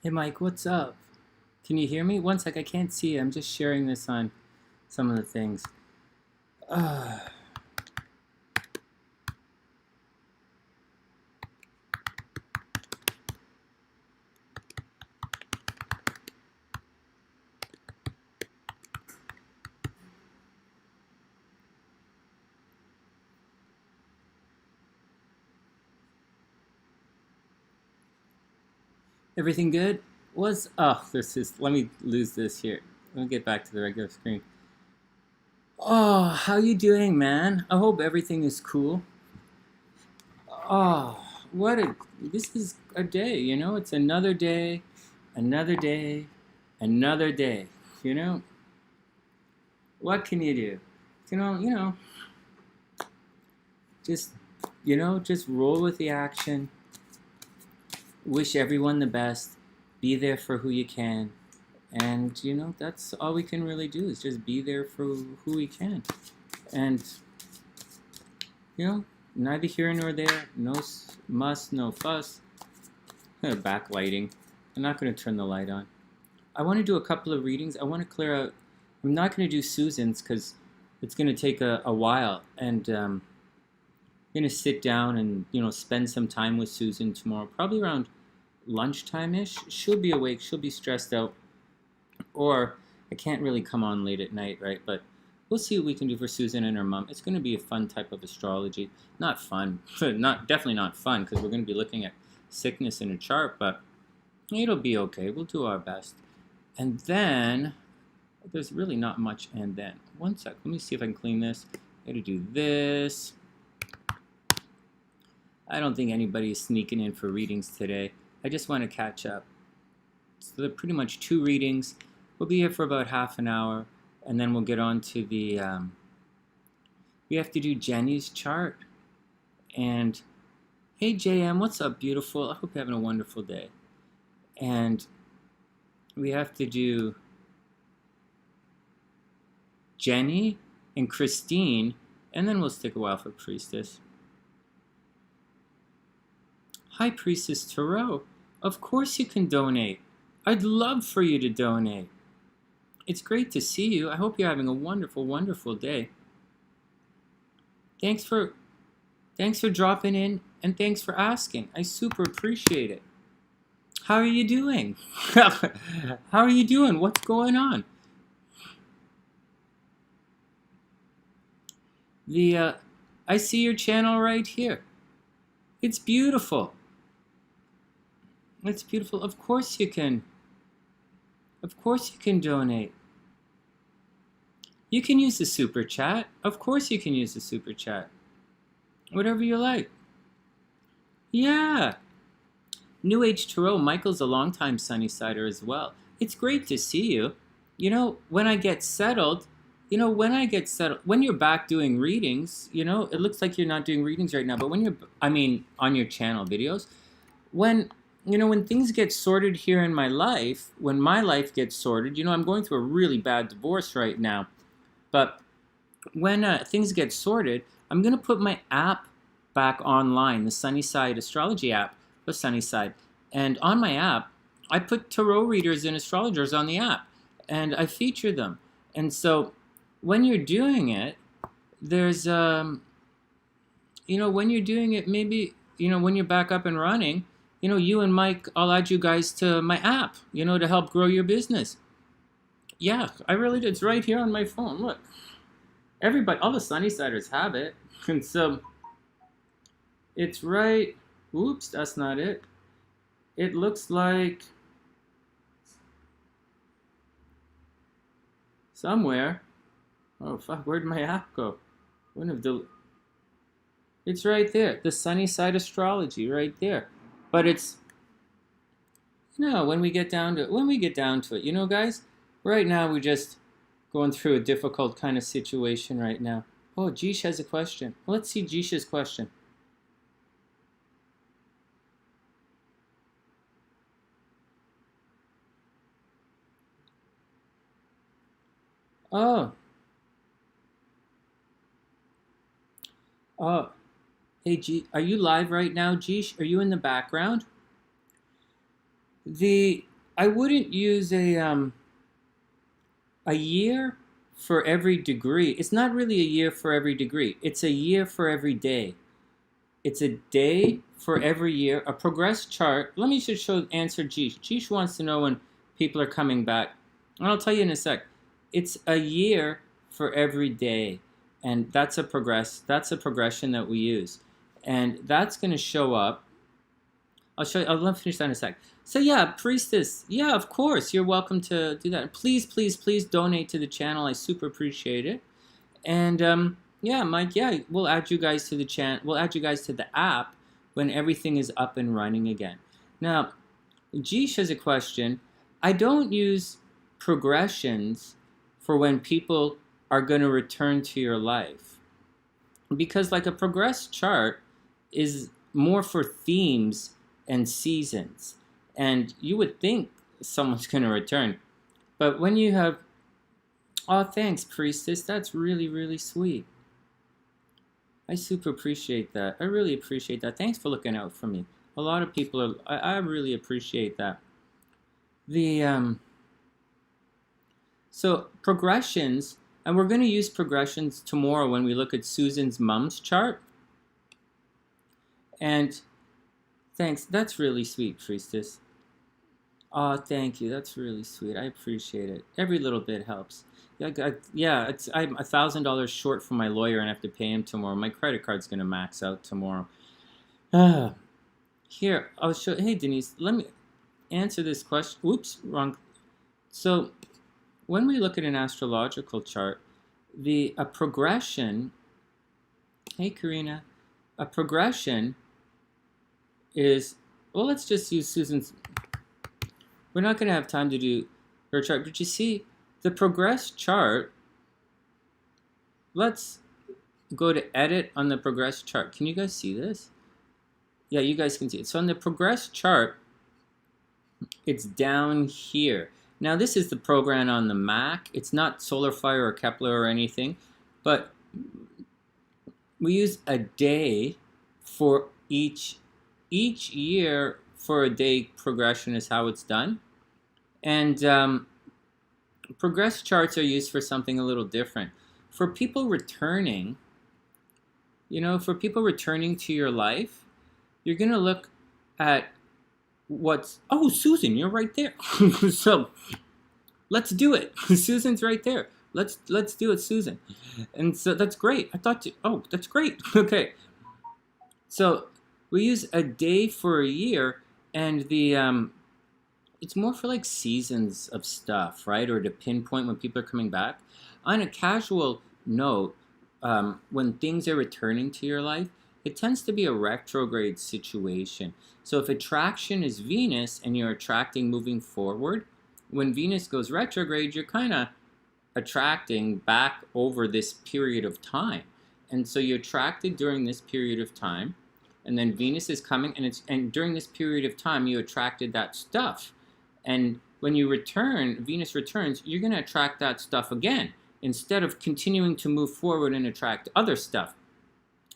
Hey Mike, what's up? Can you hear me? One sec, I can't see. I'm just sharing this on some of the things. Uh, Everything good? This is, let me lose this here. Let me get back to the regular screen. Oh, how you doing, man? I hope everything is cool. Oh, this is a day, it's another day, another day, another day, you know? What can you do? Just, just roll with the action. Wish everyone the best. Be there for who you can. And, that's all we can really do is just be there for who we can. And, neither here nor there. No muss, no fuss. Backlighting. I'm not going to turn the light on. I want to do a couple of readings. I want to clear out. I'm not going to do Susan's because it's going to take a while. And I'm going to sit down and, spend some time with Susan tomorrow. Probably around lunchtime-ish. She'll be awake. She'll be stressed out. Or I can't really come on late at night, right? But we'll see what we can do for Susan and her mom. It's going to be a fun type of astrology. Not fun. Definitely not fun because we're going to be looking at sickness in a chart, but it'll be okay. We'll do our best. And then, there's really not much and then. One sec. Let me see if I can clean this. I got to do this. I don't think anybody's sneaking in for readings today. I just want to catch up. So they're pretty much 2 readings. We'll be here for about half an hour, and then we'll get on to the, we have to do Jenny's chart. And, hey JM, what's up, beautiful? I hope you're having a wonderful day. And we have to do Jenny and Christine, and then we'll stick a while for Priestess. Hi, Priestess Tarot. Of course you can donate. I'd love for you to donate. It's great to see you. I hope you're having a wonderful, wonderful day. Thanks for dropping in, and thanks for asking. I super appreciate it. How are you doing? How are you doing? What's going on? I see your channel right here. It's beautiful. It's beautiful. Of course you can. Of course you can donate. You can use the super chat. Of course you can use the super chat. Whatever you like. Yeah. New Age Tarot, Michael's a longtime Sunnysider as well. It's great to see you. When I get settled, when you're back doing readings, it looks like you're not doing readings right now, but on your channel videos, when things get sorted here in my life, when my life gets sorted, I'm going through a really bad divorce right now. But when things get sorted, I'm going to put my app back online, the SunnysIde Astrology app, the SunnysIde. And on my app, I put tarot readers and astrologers on the app, and I feature them. And so when you're doing it, there's, when you're doing it, maybe, when you're back up and running, you and Mike, I'll add you guys to my app, to help grow your business. Yeah, I really did. It's right here on my phone. Look. Everybody, all the Sunnysiders have it. And so, it's right. Oops, that's not it. It looks like somewhere. Oh, fuck, where'd my app go? It's right there. The SunnysIde Astrology, right there. But it's, when we get down to it, guys, right now we're just going through a difficult kind of situation right now. Oh, Jish has a question. Let's see Jish's question. Oh. Oh. Hey, are you live right now, Jish? Are you in the background? I wouldn't use a year for every degree. It's not really a year for every degree. It's a year for every day. It's a day for every year. A progressed chart. Let me just answer Jish. Jish wants to know when people are coming back. And I'll tell you in a sec. It's a year for every day. And that's a progression that we use. And that's going to show up. I'll show you. Let me finish that in a sec. So yeah, Priestess. Yeah, of course. You're welcome to do that. Please, please, please donate to the channel. I super appreciate it. And yeah, Mike, yeah, we'll add you guys to the channel. We'll add you guys to the app when everything is up and running again. Now, Jish has a question. I don't use progressions for when people are going to return to your life. Because like a progressed chart is more for themes and seasons. And you would think someone's going to return. But when you have, oh, thanks, Priestess. That's really, really sweet. I super appreciate that. I really appreciate that. Thanks for looking out for me. A lot of people are, I really appreciate that. So progressions, and we're going to use progressions tomorrow when we look at Susan's mom's chart. And thanks. That's really sweet, Priestess. Oh, thank you. That's really sweet. I appreciate it. Every little bit helps. Yeah, I'm $1,000 short from my lawyer and I have to pay him tomorrow. My credit card's going to max out tomorrow. Here, I'll show. Hey, Denise, let me answer this question. Oops, wrong. So, when we look at an astrological chart, a progression. Hey, Karina, a progression is. Well, let's just use Susan's. We're not going to have time to do her chart, but you see, the progressed chart, let's go to edit on the progressed chart. Can you guys see this? Yeah, you guys can see it. So on the progressed chart, it's down here. Now this is the program on the Mac. It's not SolarFire or Kepler or anything, but we use a day for each year for a day progression is how it's done. And progressed charts are used for something a little different. For people returning, for people returning to your life, you're going to look at what's... Oh, Susan, you're right there. So let's do it. Susan's right there. Let's do it, Susan. And so that's great. Oh, that's great. Okay. So we use a day for a year, and it's more for like seasons of stuff, right? Or to pinpoint when people are coming back. On a casual note, when things are returning to your life, it tends to be a retrograde situation. So if attraction is Venus and you're attracting moving forward, when Venus goes retrograde, you're kind of attracting back over this period of time. And so you're attracted during this period of time, and then Venus is coming, and during this period of time, you attracted that stuff. And when you return, Venus returns, you're going to attract that stuff again, instead of continuing to move forward and attract other stuff.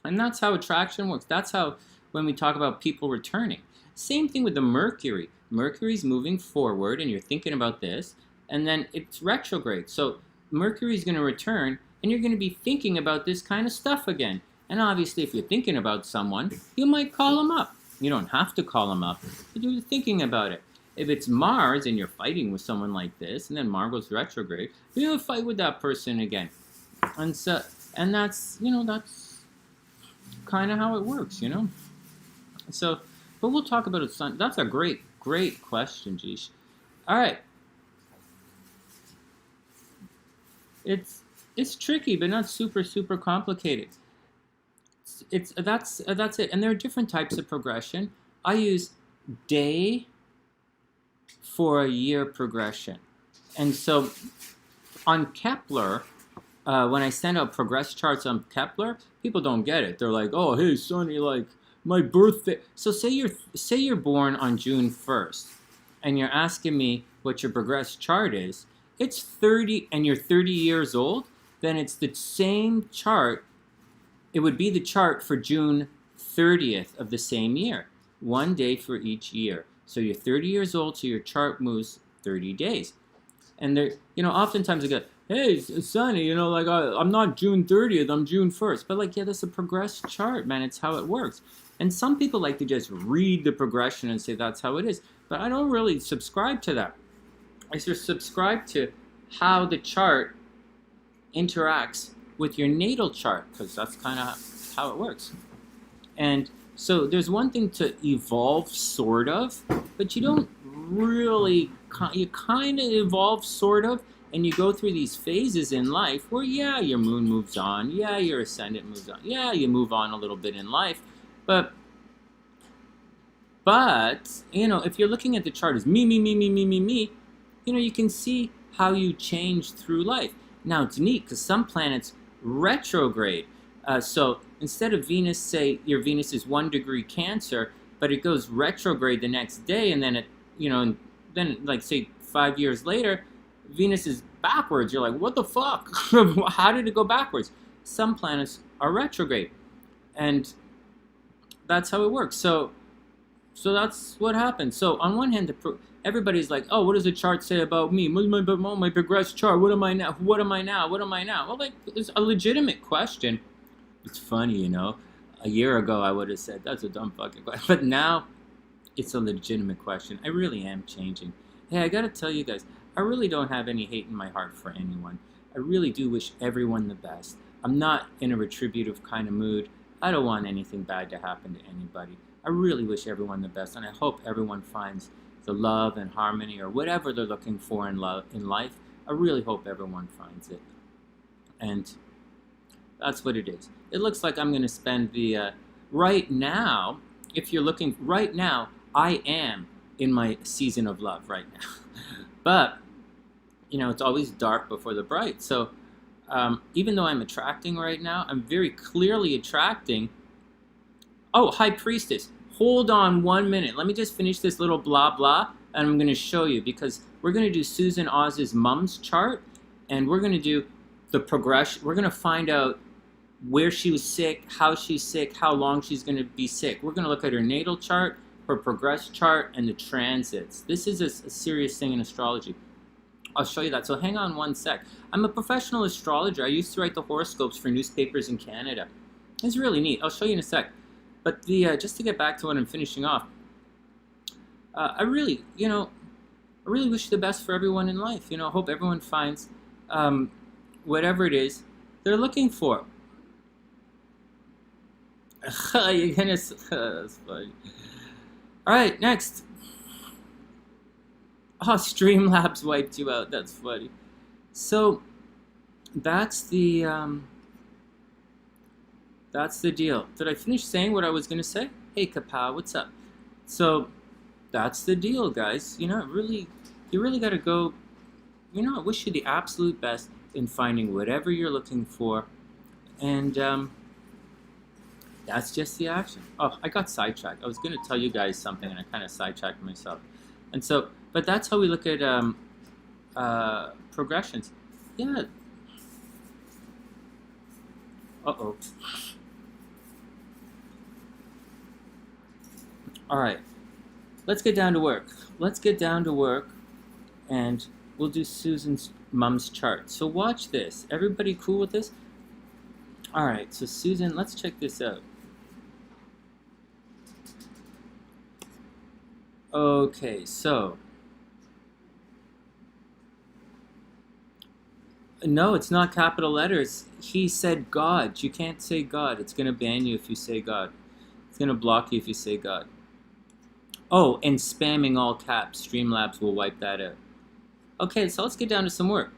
And that's how attraction works. That's how, when we talk about people returning. Same thing with the Mercury. Mercury's moving forward, and you're thinking about this, and then it's retrograde. So Mercury's going to return, and you're going to be thinking about this kind of stuff again. And obviously, if you're thinking about someone, you might call them up. You don't have to call them up, but you're thinking about it. If it's Mars and you're fighting with someone like this, and then Mars goes retrograde, you're going to fight with that person again. And so, and that's, that's kind of how it works, So, but we'll talk about it. That's a great question, Jish. All right. It's tricky, but not super complicated. That's it. And there are different types of progression. I use day for a year progression. And so on Kepler, when I send out progress charts on Kepler, people don't get it. They're like, "Oh, hey, Sonny, like my birthday." So say you're born on June 1st, and you're asking me what your progress chart is. It's 30, and you're 30 years old. Then it's the same chart. It would be the chart for June 30th of the same year. One day for each year. So you're 30 years old, so your chart moves 30 days. And they're, oftentimes they go, hey, Sonny, like I'm not June 30th, I'm June 1st. But like, yeah, that's a progressed chart, man. It's how it works. And some people like to just read the progression and say that's how it is. But I don't really subscribe to that. I just subscribe to how the chart interacts with your natal chart, because that's kind of how it works. And so there's one thing to evolve, sort of, but you don't really, you kind of evolve, sort of, and you go through these phases in life where, yeah, your moon moves on, yeah, your ascendant moves on, yeah, you move on a little bit in life, but if you're looking at the chart as me, you can see how you change through life. Now, it's neat because some planets retrograde. So instead of Venus, say your Venus is 1 degree Cancer, but it goes retrograde the next day, and then and then like say 5 years later, Venus is backwards. You're like, what the fuck? How did it go backwards? Some planets are retrograde, and that's how it works. So that's what happens. So on one hand, everybody's like, oh, what does the chart say about me? What's my progressed chart? What am I now? What am I now? What am I now? Well, like, it's a legitimate question. It's funny, a year ago I would have said, that's a dumb fucking question. But now, it's a legitimate question. I really am changing. Hey, I gotta tell you guys, I really don't have any hate in my heart for anyone. I really do wish everyone the best. I'm not in a retributive kind of mood. I don't want anything bad to happen to anybody. I really wish everyone the best, and I hope everyone finds the love and harmony or whatever they're looking for in life. I really hope everyone finds it. And that's what it is. It looks like I'm going to spend the, right now, if you're looking, right now, I am in my season of love right now. But, it's always dark before the bright. So even though I'm attracting right now, I'm very clearly attracting. Oh, High Priestess. Hold on 1 minute. Let me just finish this little blah blah, and I'm going to show you, because we're going to do SusanOz's mom's chart, and we're going to do the progression. We're going to find out where she was sick, how she's sick, how long she's going to be sick. We're going to look at her natal chart, her progressed chart, and the transits. This is a serious thing in astrology. I'll show you that. So hang on 1 sec. I'm a professional astrologer. I used to write the horoscopes for newspapers in Canada. It's really neat. I'll show you in a sec. But just to get back to what I'm finishing off, I really wish the best for everyone in life. I hope everyone finds whatever it is they're looking for. You're gonna, that's funny. All right, next. Oh, Streamlabs wiped you out. That's funny. So that's the deal. Did I finish saying what I was gonna say? Hey, Kapow, what's up? So that's the deal, guys. You really got to go. I wish you the absolute best in finding whatever you're looking for, and that's just the action. Oh, I got sidetracked. I was going to tell you guys something, and I kind of sidetracked myself. And so, but that's how we look at progressions. Yeah. Uh-oh. All right. Let's get down to work. Let's get down to work, and we'll do Susan's mom's chart. So watch this. Everybody cool with this? All right, so Susan, let's check this out. Okay, so. No, it's not capital letters. He said God. You can't say God. It's going to ban you if you say God. It's going to block you if you say God. Oh, and spamming all caps. Streamlabs will wipe that out. Okay, so let's get down to some work.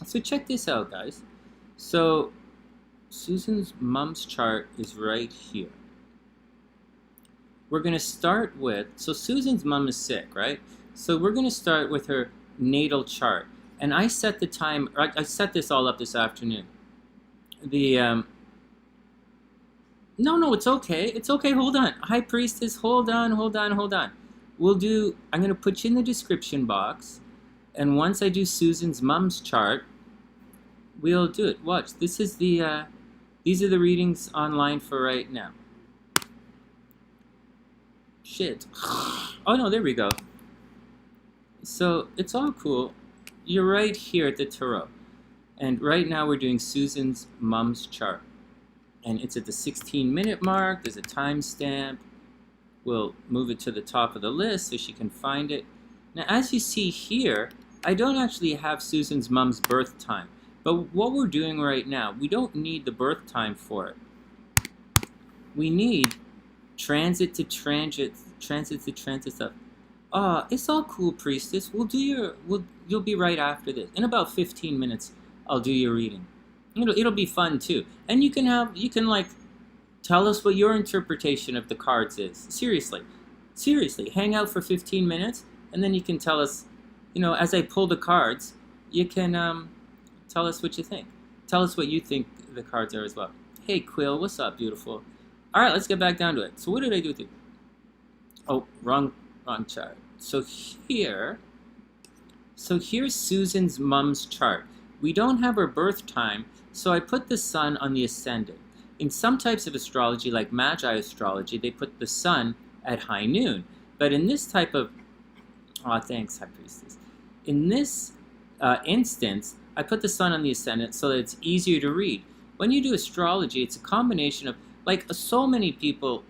So check this out, guys. So Susan's mom's chart is right here. We're going to start with, so Susan's mom is sick, right? So we're going to start with her natal chart. And I set the time, I set this all up this afternoon. No, it's okay. It's okay, hold on. High Priestess, hold on. We'll do, I'm going to put you in the description box. And once I do Susan's mom's chart, we'll do it. Watch, this is the, these are the readings online for right now. Shit. Oh no, there we go. So it's all cool. You're right here at the tarot. And right now we're doing Susan's mom's chart. And it's at the 16-minute mark. There's a timestamp. We'll move it to the top of the list so she can find it. Now, as you see here, I don't actually have Susan's mom's birth time. But what we're doing right now, we don't need the birth time for it. We need transit to transit stuff. It's all cool, Priestess. You'll be right after this. In about 15 minutes, I'll do your reading. It'll be fun too. And you can like tell us what your interpretation of the cards is. Seriously, hang out for 15 minutes, and then you can tell us, as I pull the cards, you can tell us what you think. Tell us what you think the cards are as well. Hey, Quill, what's up, beautiful? All right, let's get back down to it. So what did I do with you? Oh, wrong chart. So here's Susan's mom's chart. We don't have her birth time, so I put the sun on the ascendant. In some types of astrology, like Magi astrology, they put the sun at high noon. But in this type of... thanks, High Priestess. In this instance, I put the sun on the ascendant so that it's easier to read. When you do astrology, it's a combination of, so many people,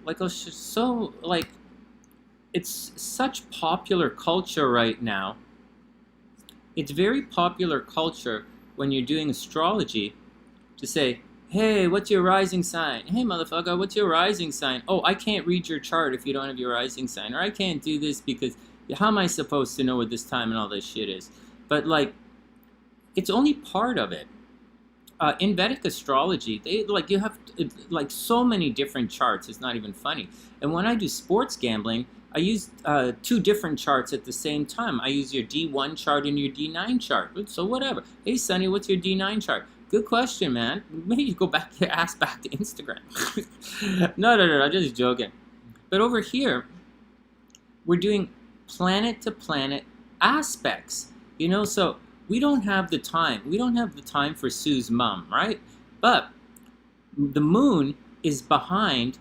it's such popular culture right now. It's very popular culture when you're doing astrology to say, hey, what's your rising sign? Hey, motherfucker, what's your rising sign? Oh, I can't read your chart if you don't have your rising sign. Or I can't do this because how am I supposed to know what this time and all this shit is? But, it's only part of it. In Vedic astrology, you have so many different charts. It's not even funny. And when I do sports gambling, I use 2 different charts at the same time. I use your D1 chart and your D9 chart. So whatever. Hey, Sonny, what's your D9 chart? Good question, man. Maybe you go back your ass back to Instagram. No, I'm just joking. But over here, we're doing planet-to-planet aspects. So we don't have the time. We don't have the time for Sue's mom, right? But the moon is behind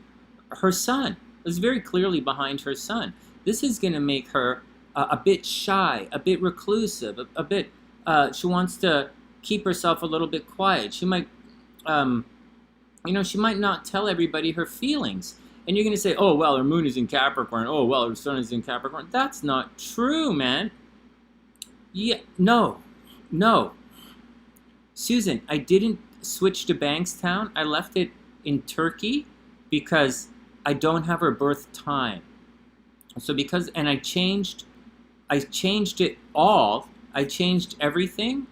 her sun. It's very clearly behind her sun. This is going to make her a bit shy, a bit reclusive, a bit, she wants to keep herself a little bit quiet. She might, she might not tell everybody her feelings. And you're going to say, oh, well, her moon is in Capricorn. Oh, well, her sun is in Capricorn. That's not true, man. Yeah, no. Susan, I didn't switch to Bankstown. I left it in Turkey because I don't have her birth time. So and I changed it all. I changed everything.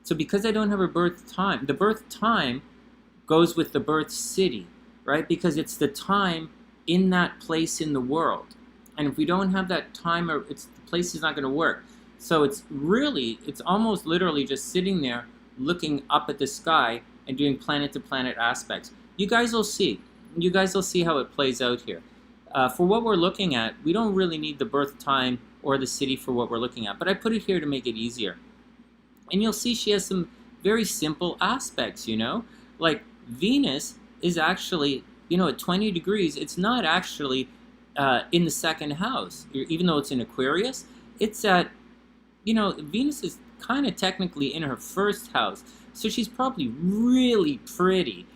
So because I don't have her birth time, the birth time goes with the birth city, right? Because it's the time in that place in the world. And if we don't have that time, the place is not going to work. So it's almost literally just sitting there looking up at the sky and doing planet-to-planet aspects. You guys will see. You guys will see how it plays out here. For what we're looking at, we don't really need the birth time or the city for what we're looking at. But I put it here to make it easier. And you'll see she has some very simple aspects, Like Venus is actually, at 20 degrees, it's not actually in the second house. Even though it's in Aquarius, it's at... Venus is kind of technically in her first house, so she's probably really pretty.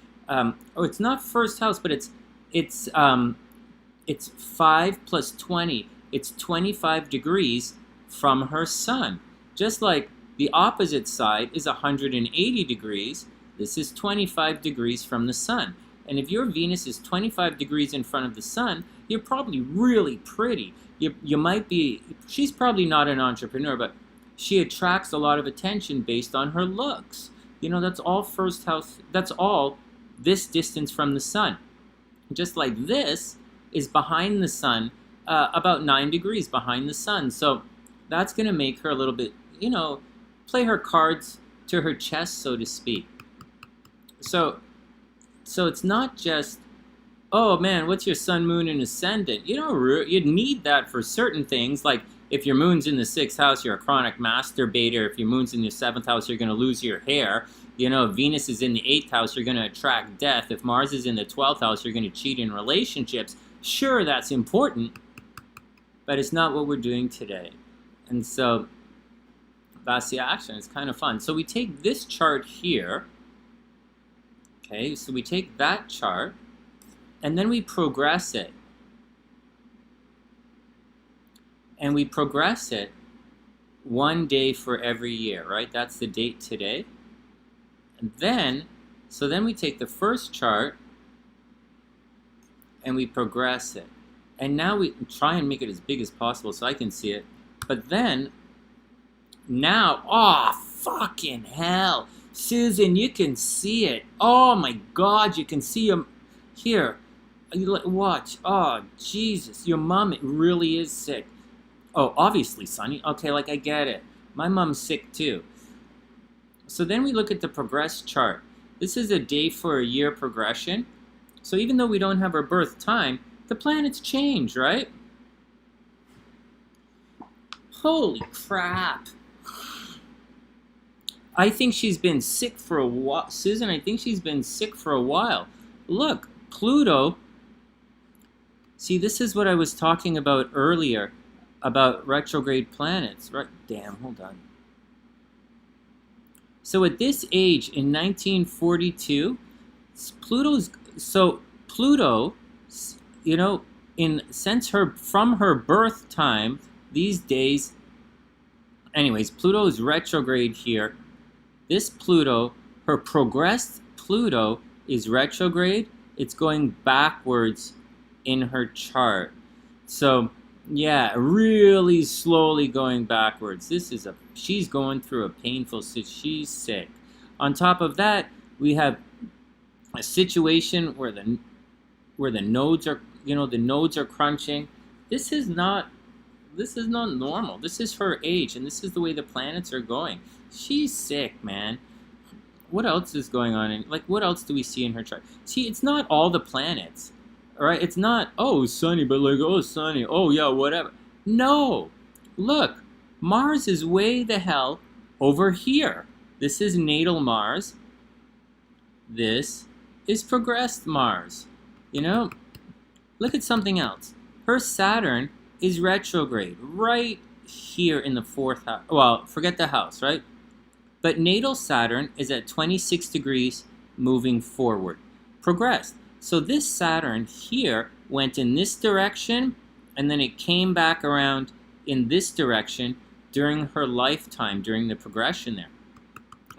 It's not first house, but it's 5 plus 20. It's 25 degrees from her sun. Just like the opposite side is 180 degrees, this is 25 degrees from the sun. And if your Venus is 25 degrees in front of the sun, you're probably really pretty. You might be, she's probably not an entrepreneur, but she attracts a lot of attention based on her looks. That's all first house, that's all this distance from the sun. Just like this is behind the sun, about 9 degrees behind the sun. So that's going to make her a little bit, play her cards to her chest, so to speak. So it's not just, oh man, what's your sun, moon, and ascendant? You need that for certain things, like if your moon's in the 6th house, you're a chronic masturbator. If your moon's in your 7th house, you're going to lose your hair. If Venus is in the 8th house, you're going to attract death. If Mars is in the 12th house, you're going to cheat in relationships. Sure, that's important, but it's not what we're doing today. And so that's the action. It's kind of fun. So we take this chart here. Okay, so we take that chart and then we progress it. And we progress it one day for every year, right? That's the date today. And then, so then we take the first chart and we progress it. And now we try and make it as big as possible so I can see it. But then, now, oh, fucking hell. Susan, you can see it. Oh my God, you can see him. Here, watch. Oh, Jesus, your mom, it really is sick. Oh, obviously, Sonny. Okay, like, I get it. My mom's sick too. So then we look at the progress chart. This is a day for a year progression. So even though we don't have our birth time, the planets change, right? Holy crap. I think she's been sick for a while. Susan, I think she's been sick for a while. Look, Pluto. See, this is what I was talking about earlier about retrograde planets. Right? Damn, hold on. So at this age, in 1942, Pluto, you know, from her birth time, these days, anyways, Pluto is retrograde here. This Pluto, her progressed Pluto is retrograde. It's going backwards in her chart. So, yeah, really slowly going backwards. She's going through a painful she's sick. On top of that, we have a situation where the nodes are, the nodes are crunching. This is not normal. This is her age, and this is the way the planets are going. She's sick, man. What else is going on? What else do we see in her chart? See, it's not all the planets, all right? It's not, oh, Sonny, but oh, Sonny, oh, yeah, whatever. No. Look, Mars is way the hell over here. This is natal Mars. This is progressed Mars. Look at something else. Her Saturn is retrograde right here in the 4th house. Well, forget the house, right? But natal Saturn is at 26 degrees moving forward. Progressed. So this Saturn here went in this direction, and then it came back around in this direction during her lifetime, during the progression there.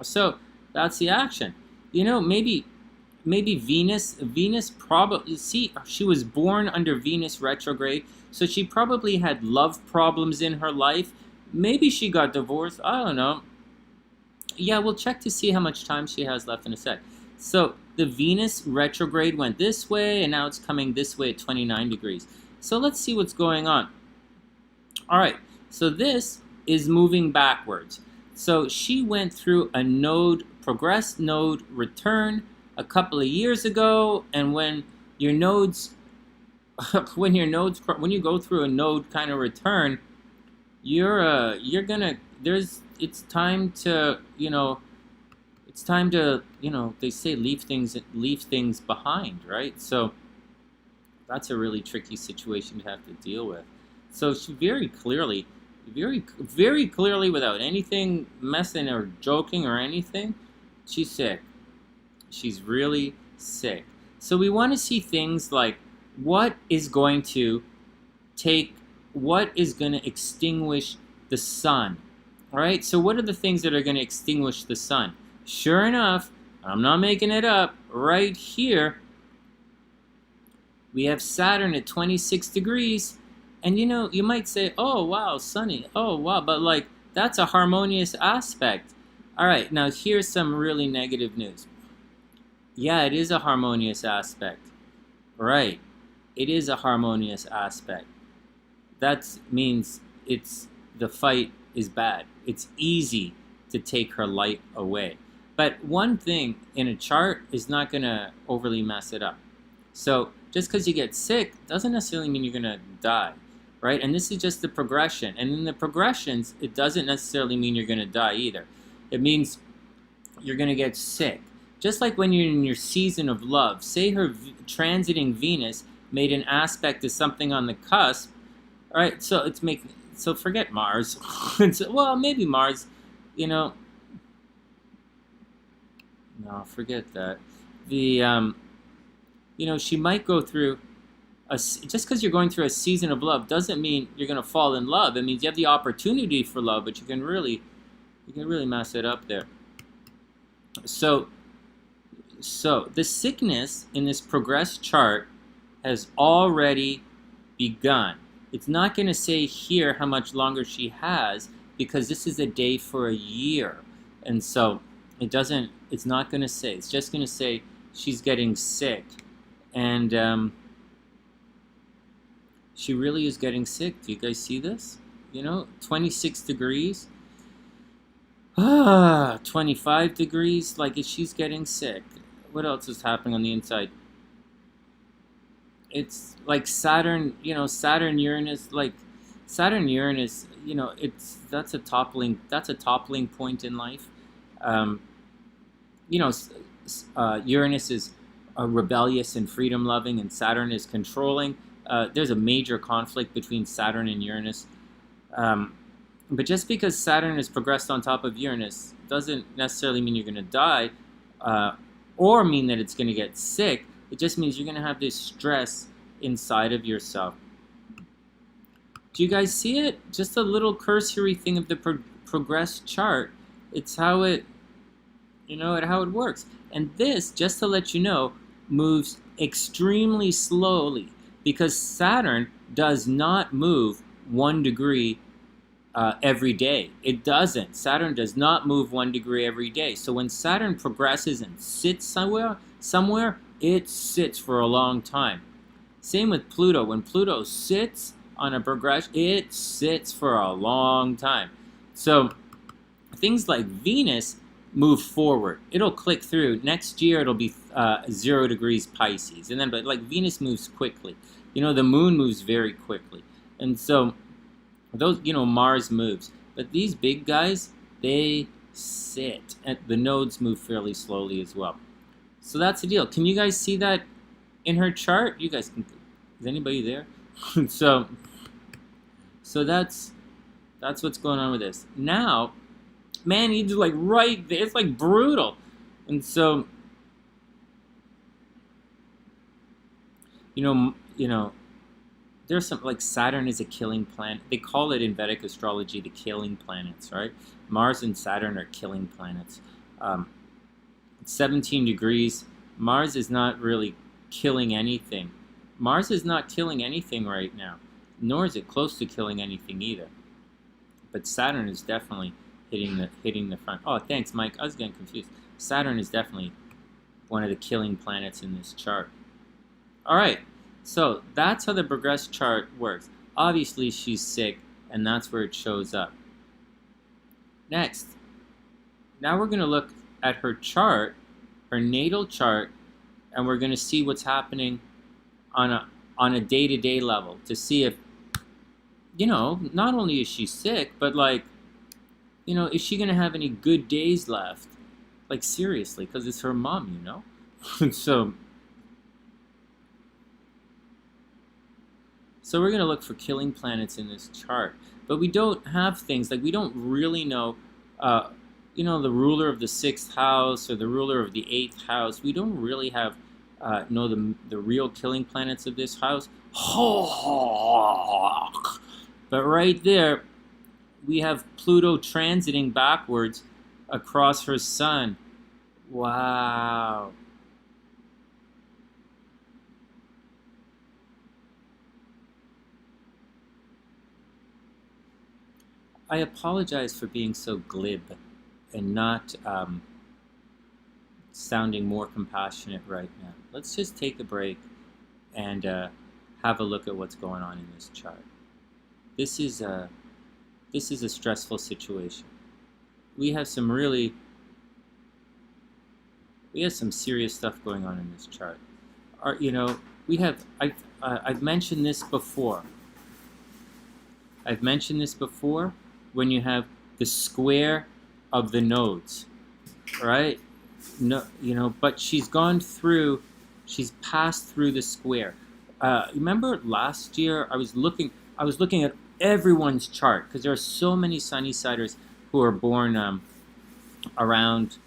So that's the action. Maybe Venus probably, see, she was born under Venus retrograde, so she probably had love problems in her life. Maybe she got divorced. I don't know. Yeah, we'll check to see how much time she has left in a sec. So the Venus retrograde went this way, and now it's coming this way at 29 degrees. So let's see what's going on. All right, so this is moving backwards. So she went through a progressed node return a couple of years ago, and when your nodes, when you go through a node kind of return, it's time to, they say leave things behind, right? So that's a really tricky situation to have to deal with. So she very clearly, without anything messing or joking or anything, she's sick. She's really sick. So we want to see things like what is going to extinguish the sun. All right, so what are the things that are going to extinguish the sun? Sure enough, I'm not making it up, right here, we have Saturn at 26 degrees. And you might say, oh, wow, Sonny, oh, wow, but that's a harmonious aspect. All right, now here's some really negative news. Yeah, it is a harmonious aspect. Right, it is a harmonious aspect. That means the fight is bad. It's easy to take her light away. But one thing in a chart is not going to overly mess it up. So just because you get sick doesn't necessarily mean you're going to die, right? And this is just the progression. And in the progressions, it doesn't necessarily mean you're going to die either. It means you're going to get sick. Just like when you're in your season of love. Say her transiting Venus made an aspect to something on the cusp, All right, so it's making, so forget Mars. Well, maybe Mars, you know, no, forget that. The she might go through just because you're going through a season of love doesn't mean you're going to fall in love. It means you have the opportunity for love, but you can really mess it up there. So the sickness in this progressed chart has already begun. It's not going to say here how much longer she has, because this is a day for a year. And so it's not going to say. It's just going to say she's getting sick. And she really is getting sick. Do you guys see this? 26 degrees. 25 degrees. Like, she's getting sick. What else is happening on the inside? It's like Saturn, Saturn Uranus, that's a toppling point in life. Uranus is rebellious and freedom loving, and Saturn is controlling. There's a major conflict between Saturn and Uranus. But just because Saturn is progressed on top of Uranus doesn't necessarily mean you're going to die, or mean that it's going to get sick. It just means you're going to have this stress inside of yourself. Do you guys see it? Just a little cursory thing of the progressed chart. It's how it, how it works. And this, just to let you know, moves extremely slowly, because Saturn does not move 1 degree every day. It doesn't. Saturn does not move 1 degree every day. So when Saturn progresses and sits somewhere, it sits for a long time. Same with Pluto. When Pluto sits on a progression, it sits for a long time. So things like Venus move forward. It'll click through. Next year it'll be 0 degrees Pisces. And then, but like Venus moves quickly. The moon moves very quickly. And so those, Mars moves. But these big guys, they sit. And the nodes move fairly slowly as well. So that's the deal. Can you guys see that in her chart? You guys can. Is anybody there? so that's what's going on with this. Now, man, he's like right there. It's like brutal. And so, there's some, like, Saturn is a killing planet. They call it in Vedic astrology the killing planets, right? Mars and Saturn are killing planets. 17 degrees. Mars is not really killing anything. Mars is not killing anything right now, nor is it close to killing anything either. But Saturn is definitely hitting the front. Oh, thanks, Mike. I was getting confused. Saturn is definitely one of the killing planets in this chart. All right, so that's how the progressed chart works. Obviously, she's sick, and that's where it shows up. Next, now we're going to look at her chart, her natal chart, and we're going to see what's happening on a day-to-day level to see if, not only is she sick, but like, is she going to have any good days left? Like, seriously, because it's her mom, So we're going to look for killing planets in this chart. But we don't have things, like we don't really know, the ruler of the 6th house or the ruler of the 8th house. We don't really have know the real killing planets of this house. But right there, we have Pluto transiting backwards across her sun. Wow. I apologize for being so glib and not sounding more compassionate right now. Let's just take a break and have a look at what's going on in this chart. This is a stressful situation. We have some serious stuff going on in this chart. I've mentioned this before. When you have the square of the nodes, right? No, but she's passed through the square. remember last year I was looking at everyone's chart because there are so many Sunny-siders who are born around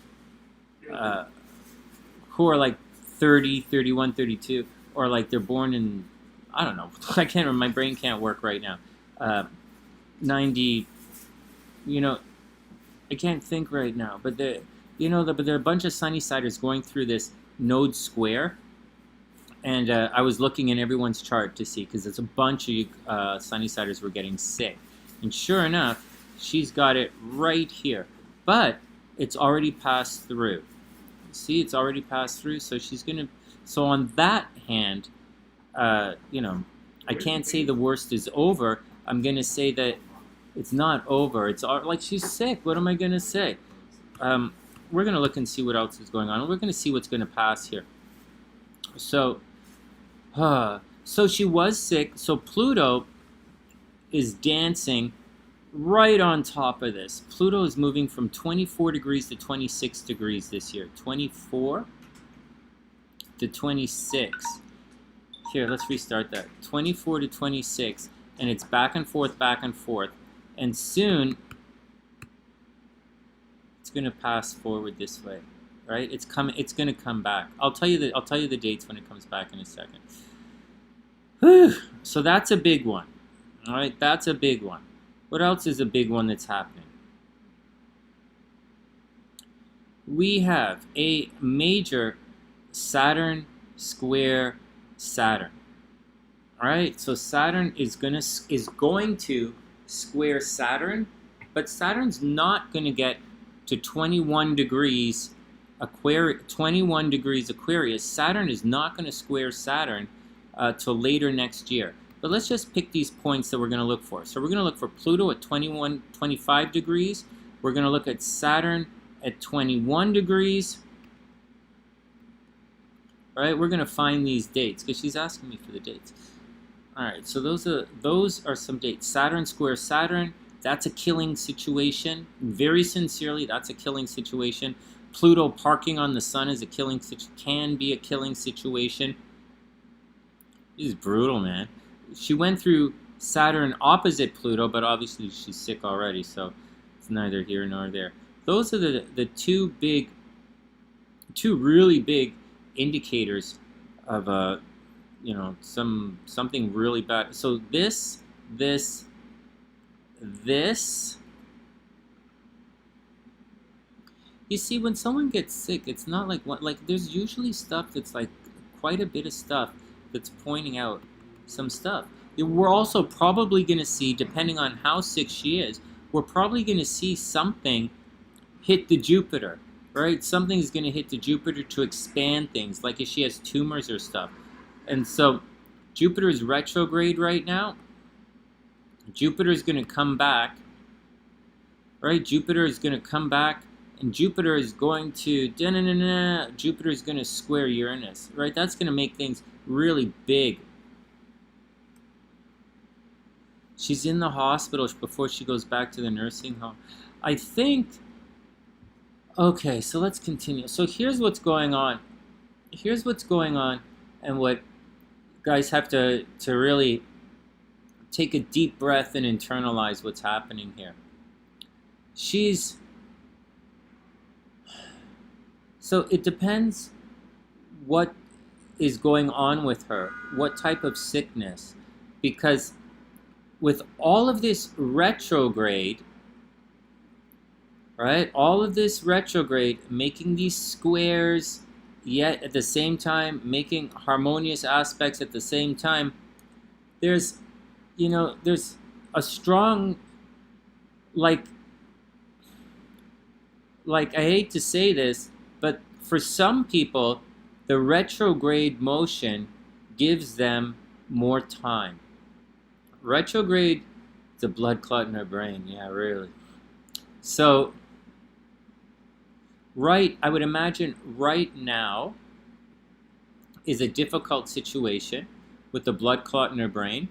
who are like 30, 31, 32, or like they're born in, I don't know, I can't remember, my brain can't work right now. 90, you know, I can't think right now, but there are a bunch of Sunny-siders going through this node square, and I was looking in everyone's chart to see, because there's a bunch of Sunny-siders were getting sick, and sure enough, she's got it right here, but it's already passed through. See, it's already passed through, so she's gonna. So on that hand, I can't say the worst is over. I'm gonna say that it's not over. It's like she's sick. What am I gonna say? We're gonna look and see what else is going on. We're gonna see what's gonna pass here. So, so she was sick. So Pluto is dancing right on top of this. Pluto is moving from 24 degrees to 26 degrees this year. 24 to 26. Here, let's restart that. 24 to 26. And it's back and forth, back and forth. And soon, it's going to pass forward this way. Right? It's going to come back. I'll tell you the dates when it comes back in a second. Whew. So that's a big one. All right? That's a big one. What else is a big one that's happening? We have a major Saturn square Saturn. All right, so Saturn is going to square Saturn, but Saturn's not going to get to 21 degrees Aquarius. Saturn is not going to square Saturn till later next year. But let's just pick these points that we're going to look for. So we're going to look for Pluto at 25 degrees. We're going to look at Saturn at 21 degrees. All right, we're going to find these dates because she's asking me for the dates. All right, so those are some dates. Saturn square Saturn, that's a killing situation. Very sincerely, that's a killing situation. Pluto parking on the sun is can be a killing situation. This is brutal, man. She went through Saturn opposite Pluto, but obviously she's sick already, so it's neither here nor there. Those are the two really big indicators of something really bad. So this. You see, when someone gets sick, it's not like there's usually stuff that's like quite a bit of stuff that's pointing out some stuff. We're also probably going to see, depending on how sick she is, we're probably going to see something hit the Jupiter, right? Something's going to hit the Jupiter to expand things, like if she has tumors or stuff. And so Jupiter is retrograde right now. Jupiter is going to come back, right? Jupiter is going to come back, and Jupiter is going to, Jupiter is going to square Uranus, right? That's going to make things really big. She's in the hospital before she goes back to the nursing home. I think, okay, so let's continue. So here's what's going on. Here's what's going on, and what guys have to really take a deep breath and internalize what's happening here. So it depends what is going on with her, what type of sickness, because with all of this retrograde, right? All of this retrograde, making these squares, yet at the same time making harmonious aspects at the same time, there's a strong, like I hate to say this, but for some people, the retrograde motion gives them more time. Retrograde, it's a blood clot in our brain. Yeah, really. So, I would imagine right now is a difficult situation with the blood clot in her brain.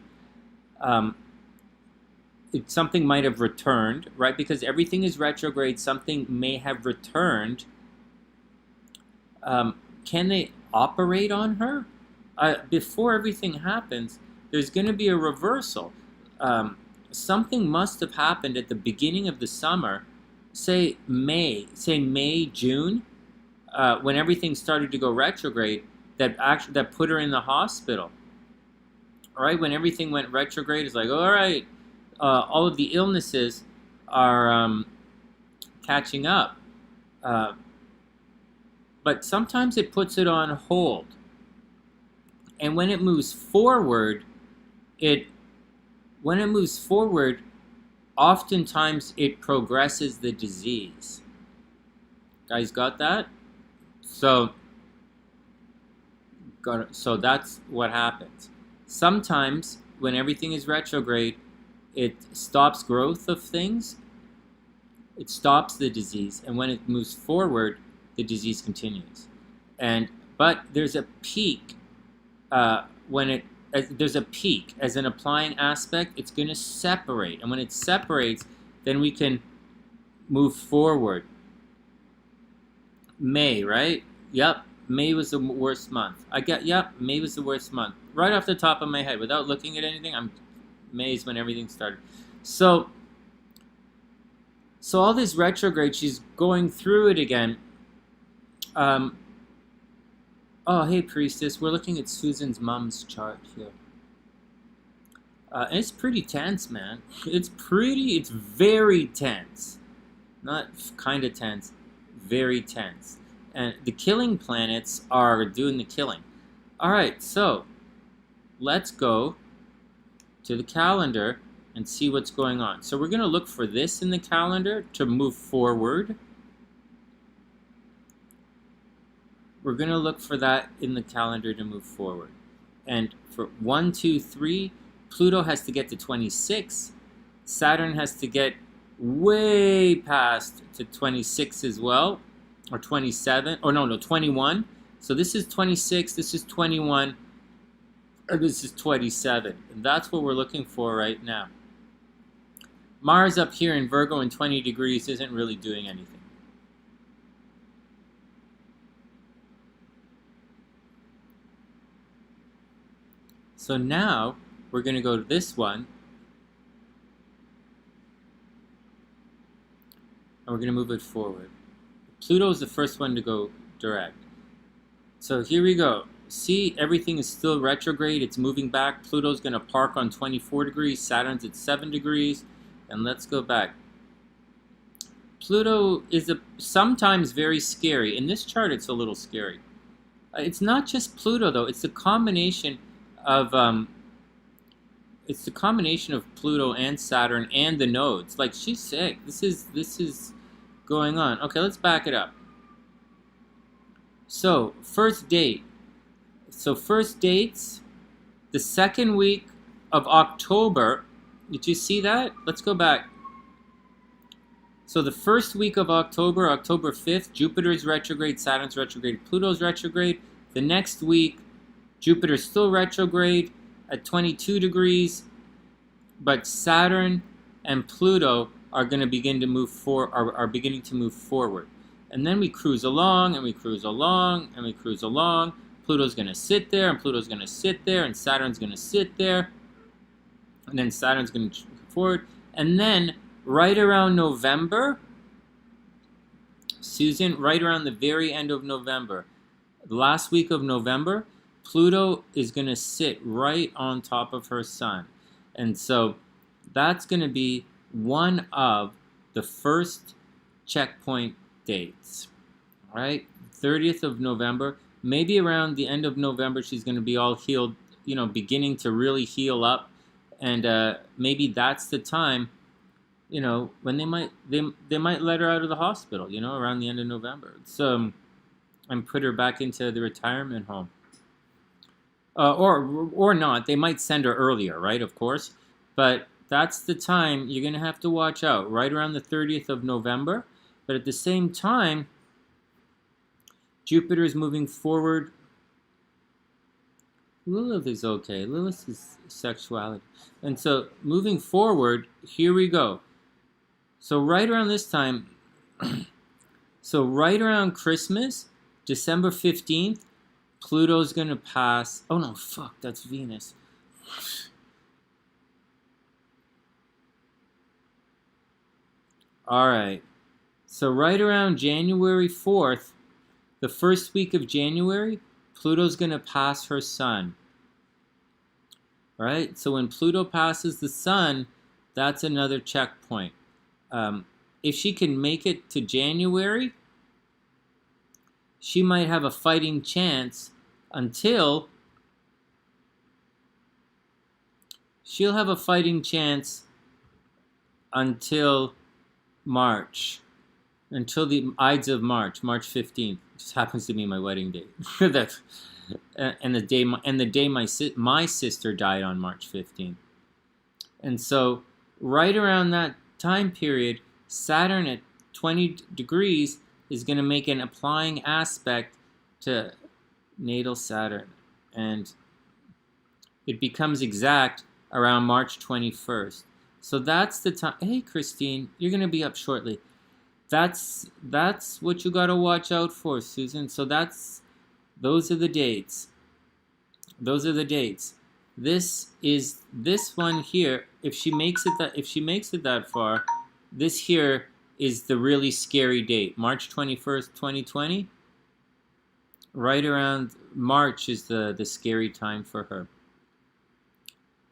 Something might have returned, right? Because everything is retrograde, something may have returned. Can they operate on her? before everything happens, there's going to be a reversal. Something must have happened at the beginning of the summer, say May, June, when everything started to go retrograde, that put her in the hospital. All right, when everything went retrograde, it's like, all right, all of the illnesses are catching up. But sometimes it puts it on hold. And when it moves forward, oftentimes it progresses the disease. Guys got that? So that's what happens. Sometimes when everything is retrograde, it stops growth of things. It stops the disease, and when it moves forward, the disease continues. But there's a peak there's a peak as an applying aspect. It's going to separate, and when it separates, then we can move forward. May, right? Yep, May was the worst month. May was the worst month. Right off the top of my head, without looking at anything, May is when everything started. So all this retrograde, she's going through it again. Oh, hey, Priestess. We're looking at Susan's mom's chart here. It's pretty tense, man. It's very tense. Not kind of tense, very tense. And the killing planets are doing the killing. All right, so let's go to the calendar and see what's going on. So we're going to look for this in the calendar to move forward. We're going to look for that in the calendar to move forward. And for 1, 2, 3, Pluto has to get to 26. Saturn has to get way past to 26 as well, or 27, or no, 21. So this is 26, this is 21, or this is 27. And that's what we're looking for right now. Mars up here in Virgo in 20 degrees isn't really doing anything. So now we're going to go to this one. And we're going to move it forward. Pluto is the first one to go direct. So here we go. See, everything is still retrograde. It's moving back. Pluto's going to park on 24 degrees. Saturn's at 7 degrees. And let's go back. Pluto is sometimes very scary. In this chart, it's a little scary. It's not just Pluto, though. It's the combination of Pluto and Saturn and the nodes. Like, she's sick. This is going on. Okay, let's back it up. So, first date. So, first dates, the second week of October. Did you see that? Let's go back. So, the first week of October, October 5th, Jupiter's retrograde, Saturn's retrograde, Pluto's retrograde. The next week, Jupiter's still retrograde at 22 degrees, but Saturn and Pluto are going to begin to move are beginning to move forward. And then we cruise along, and we cruise along, and we cruise along. Pluto's going to sit there, and Pluto's going to sit there, and Saturn's going to sit there. And then Saturn's going to move forward. And then right around November, Susan, right around the very end of November, the last week of November, Pluto is going to sit right on top of her sun. And so that's going to be one of the first checkpoint dates. All right, 30th of November. Maybe around the end of November, she's going to be all healed, beginning to really heal up. And maybe that's the time, when they might let her out of the hospital, around the end of November. So, and put her back into the retirement home. Or not. They might send her earlier, right? Of course. But that's the time you're going to have to watch out, right around the 30th of November. But at the same time, Jupiter is moving forward. Lilith is okay. Lilith is sexuality. And so moving forward, here we go. So right around this time, so right around Christmas, December 15th, Pluto's going to pass. Oh, no, fuck, that's Venus. All right. So right around January 4th, the first week of January, Pluto's going to pass her sun. Right? So when Pluto passes the sun, that's another checkpoint. If she can make it to January, she might have a fighting chance until she'll have a fighting chance until March, until the Ides of March, March 15th. Just happens to be my wedding date. That's and the day my sister died on March 15th. And so right around that time period, Saturn at 20 degrees is going to make an applying aspect to natal Saturn. And it becomes exact around March 21st. So that's the time. Hey, Christine, you're going to be up shortly. That's what you got to watch out for, Susan. So those are the dates. Those are the dates. This one here. If she makes it that far, this here is the really scary date, March 21st, 2020. Right around March is the scary time for her.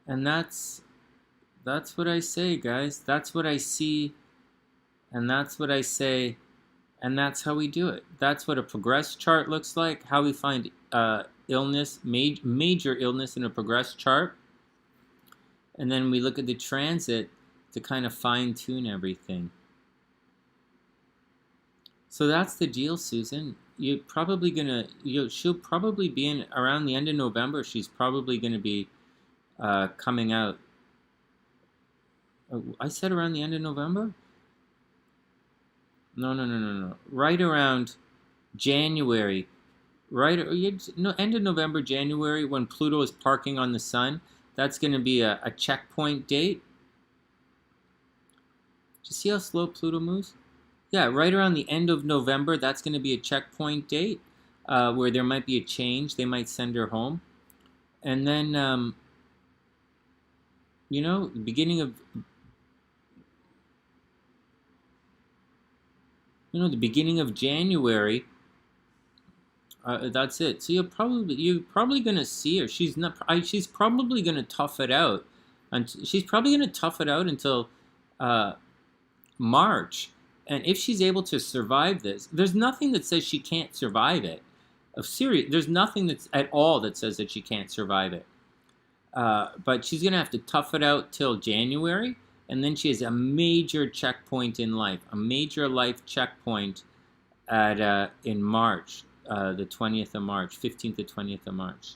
And that's what I say, guys. That's what I see, and that's what I say, and that's how we do it. That's what a progress chart looks like, how we find illness, major illness in a progress chart. And then we look at the transit to kind of fine-tune everything. So that's the deal, Susan. She'll probably be in around the end of November. She's probably going to be coming out. I said around the end of November? No. Right around January. End of November, January, when Pluto is parking on the sun. That's going to be a checkpoint date. Do you see how slow Pluto moves? Yeah, right around the end of November, that's going to be a checkpoint date where there might be a change. They might send her home. And then, the beginning of... the beginning of January, that's it. So you're probably going to see her. She's probably going to tough it out. She's probably going to tough it out until March. And if she's able to survive this, there's nothing that says she can't survive it. There's nothing that's at all that says that she can't survive it. But she's going to have to tough it out till January. And then she has a major checkpoint in life, a major life checkpoint in March, the 20th of March, 15th to 20th of March.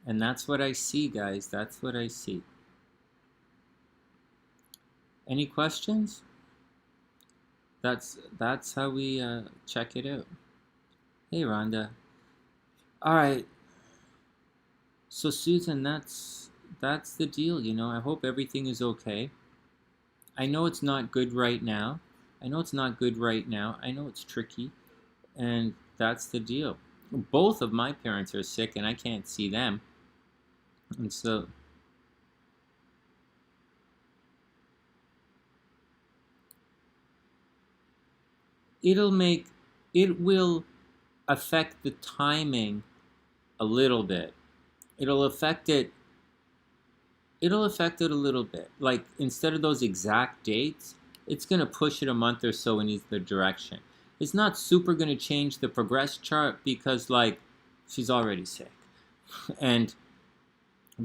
And that's what I see, guys. That's what I see. Any questions? That's how we check it out. Hey, Rhonda. All right. So, Susan, that's the deal, I hope everything is okay. I know it's not good right now. I know it's tricky. And that's the deal. Both of my parents are sick, and I can't see them. And so... it will affect the timing a little bit. It'll affect it a little bit. Like, instead of those exact dates, it's going to push it a month or so in either direction. It's not super going to change the progress chart because, she's already sick. But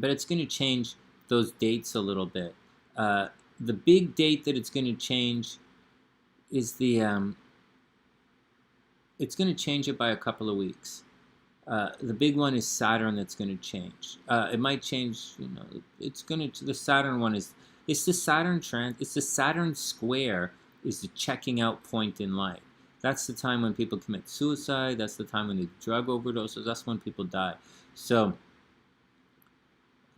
it's going to change those dates a little bit. The big date that it's going to change is it's going to change it by a couple of weeks. The big one is Saturn that's going to change. It might change, the Saturn one it's the Saturn square is the checking out point in life. That's the time when people commit suicide. That's the time when they drug overdoses. That's when people die. So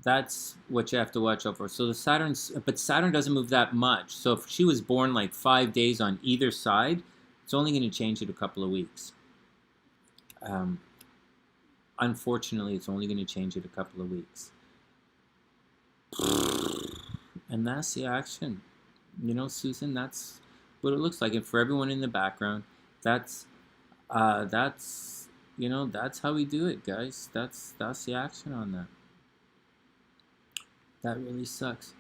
that's what you have to watch out for. So but Saturn doesn't move that much. So if she was born 5 days on either side, it's only going to change it a couple of weeks. Unfortunately, it's only going to change in a couple of weeks. And that's the action. You know, Susan, that's what it looks like. And for everyone in the background, that's you know, that's how we do it, guys. That's the action on that. That really sucks.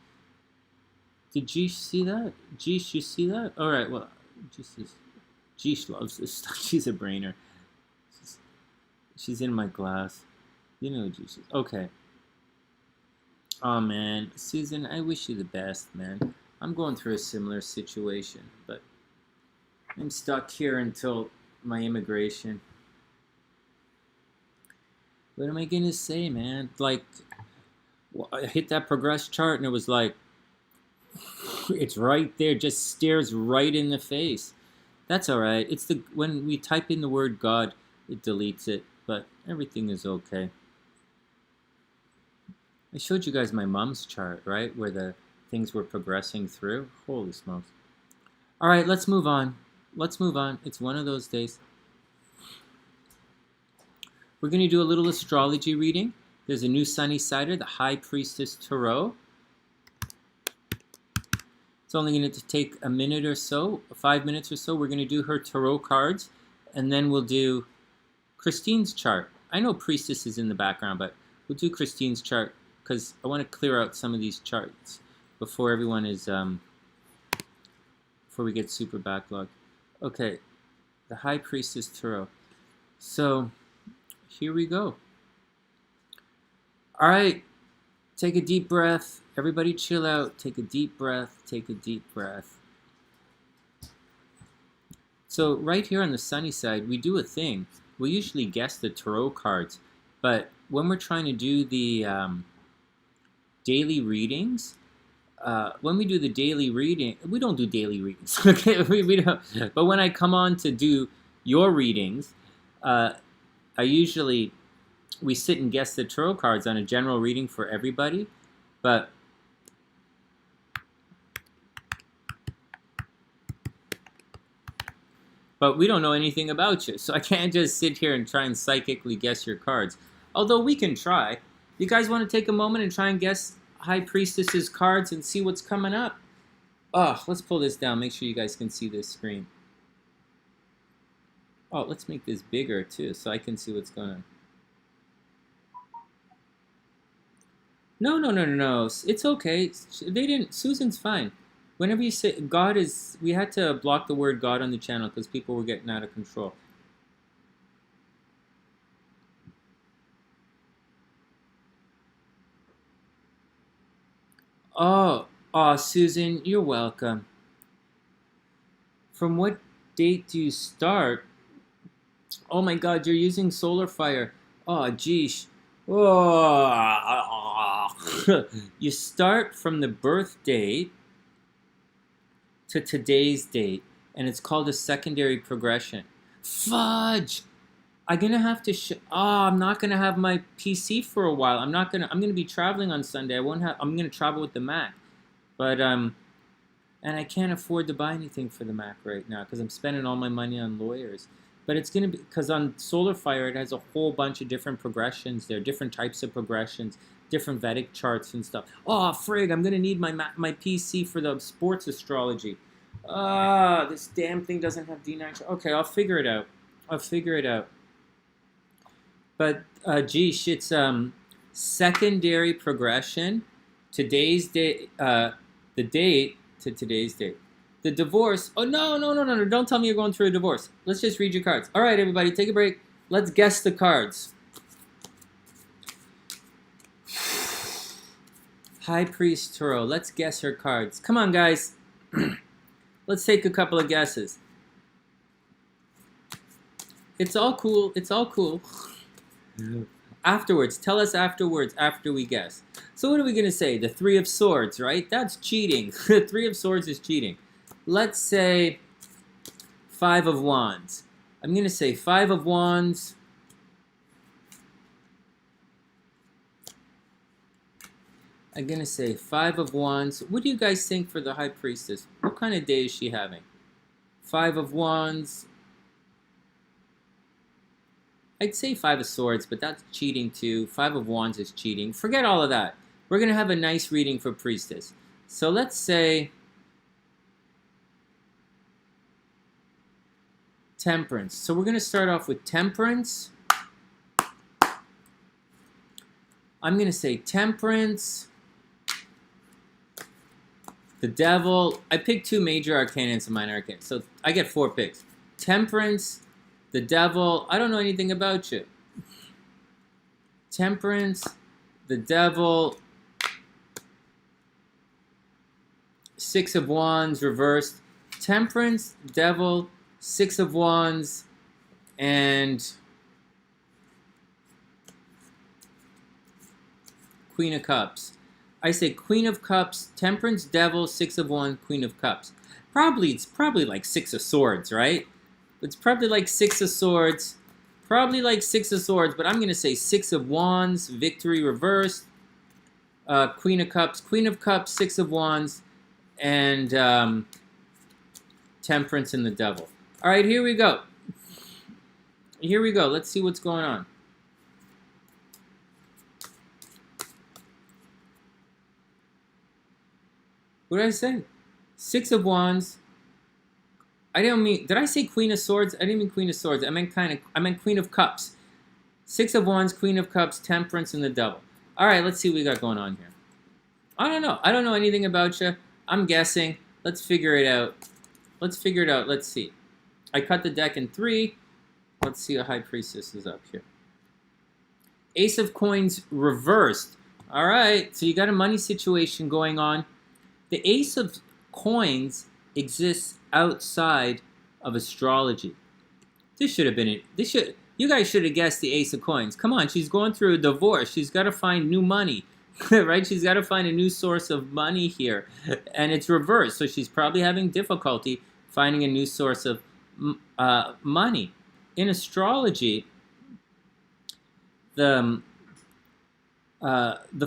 Did Jeesh see that? Jeesh, you see that? All right, well, Jeesh loves this stuff. She's a brainer. She's in my class. You know Jeesh is. Okay. Oh, man. Susan, I wish you the best, man. I'm going through a similar situation, but I'm stuck here until my immigration. What am I going to say, man? Like, well, I hit that progress chart and it was like, it's right there, just stares right in the face. That's all right. It's when we type in the word God, it deletes it, but everything is okay. I showed you guys my mom's chart, right, where the things were progressing through. Holy smokes. All right, let's move on. Let's move on. It's one of those days. We're going to do a little astrology reading. There's a new SunnysIder, the High Priestess Tarot. It's only going to take a minute or so, 5 minutes or so. We're going to do her tarot cards, and then we'll do Christine's chart. I know Priestess is in the background, but we'll do Christine's chart because I want to clear out some of these charts before everyone is, before we get super backlogged. Okay, the High Priestess Tarot. So, here we go. All right, take a deep breath. Everybody chill out. Take a deep breath. Take a deep breath. So right here on the sunny side, we do a thing. We usually guess the tarot cards, but when we're trying to do the daily readings, when we do the daily reading, we don't do daily readings. Okay, we don't. But when I come on to do your readings, we sit and guess the tarot cards on a general reading for everybody, but we don't know anything about you, so I can't just sit here and try and psychically guess your cards. Although we can try. You guys want to take a moment and try and guess High Priestess's cards and see what's coming up? Oh, let's pull this down. Make sure you guys can see this screen. Oh, let's make this bigger too so I can see what's going on. No. It's okay. They didn't. Susan's fine. Whenever you say God is, we had to block the word God on the channel because people were getting out of control. Oh, Susan, you're welcome. From what date do you start? Oh my God, you're using solar fire. Oh, geesh. Oh. You start from the birth date to today's date, and it's called a secondary progression. Fudge! I'm gonna have to. I'm not gonna have my PC for a while. I'm gonna be traveling on Sunday. I'm gonna travel with the Mac, but and I can't afford to buy anything for the Mac right now because I'm spending all my money on lawyers. But it's gonna be because on SolarFire it has a whole bunch of different progressions. There are different types of progressions, different Vedic charts and stuff. Oh frig! I'm gonna need my PC for the sports astrology. This damn thing doesn't have D9. Okay, I'll figure it out. But geesh, it's secondary progression. Today's date, the date to today's date. The divorce. Oh no! Don't tell me you're going through a divorce. Let's just read your cards. All right, everybody, take a break. Let's guess the cards. High Priest Tarot. Let's guess her cards. Come on, guys. Let's take a couple of guesses. It's all cool. Afterwards, tell us afterwards, after we guess. So what are we going to say? The Three of Swords, right? That's cheating. The Three of Swords is cheating. Let's say Five of Wands. I'm going to say Five of Wands. I'm going to say Five of Wands. What do you guys think for the High Priestess? What kind of day is she having? Five of Wands. I'd say Five of Swords, but that's cheating too. Five of Wands is cheating. Forget all of that. We're going to have a nice reading for Priestess. So let's say Temperance. So we're going to start off with Temperance. I'm going to say Temperance, the Devil. I picked 2 major arcana and some minor arcana, so I get 4 picks. Temperance, the Devil. I don't know anything about you. Temperance, the Devil, 6 of Wands reversed. Temperance, Devil, 6 of Wands, and Queen of Cups. I say Queen of Cups, Temperance, Devil, 6 of Wands, Queen of Cups. It's probably like 6 of Swords, right? It's probably like 6 of Swords. Probably like 6 of Swords, but I'm going to say 6 of Wands, Victory reversed, Queen of Cups, 6 of Wands, and Temperance and the Devil. All right, here we go. Here we go. Let's see what's going on. What did I say? 6 of Wands. Did I say Queen of Swords? I didn't mean Queen of Swords. I meant Queen of Cups. 6 of Wands, Queen of Cups, Temperance, and the Devil. All right, let's see what we got going on here. I don't know. I don't know anything about you. I'm guessing. Let's figure it out. Let's figure it out. Let's see. I cut the deck in 3. Let's see a High Priestess is up here. Ace of Coins reversed. All right, so you got a money situation going on. The Ace of Coins exists outside of astrology. This should have been it. You guys should have guessed the Ace of Coins. Come on, she's going through a divorce. She's got to find new money, right? She's got to find a new source of money here, and it's reversed. So she's probably having difficulty finding a new source of money. In astrology, the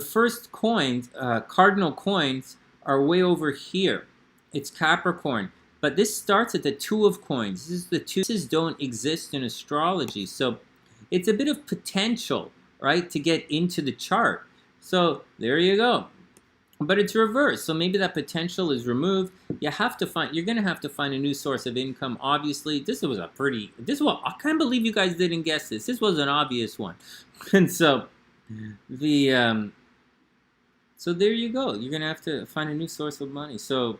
first coins, cardinal coins, are way over here. It's Capricorn. But this starts at the 2 of Coins. This is the 2s don't exist in astrology. So it's a bit of potential, right, to get into the chart. So there you go. But it's reversed. So maybe that potential is removed. You're going to have to find a new source of income. Obviously, I can't believe you guys didn't guess this. This was an obvious one. And so so there you go. You're going to have to find a new source of money. So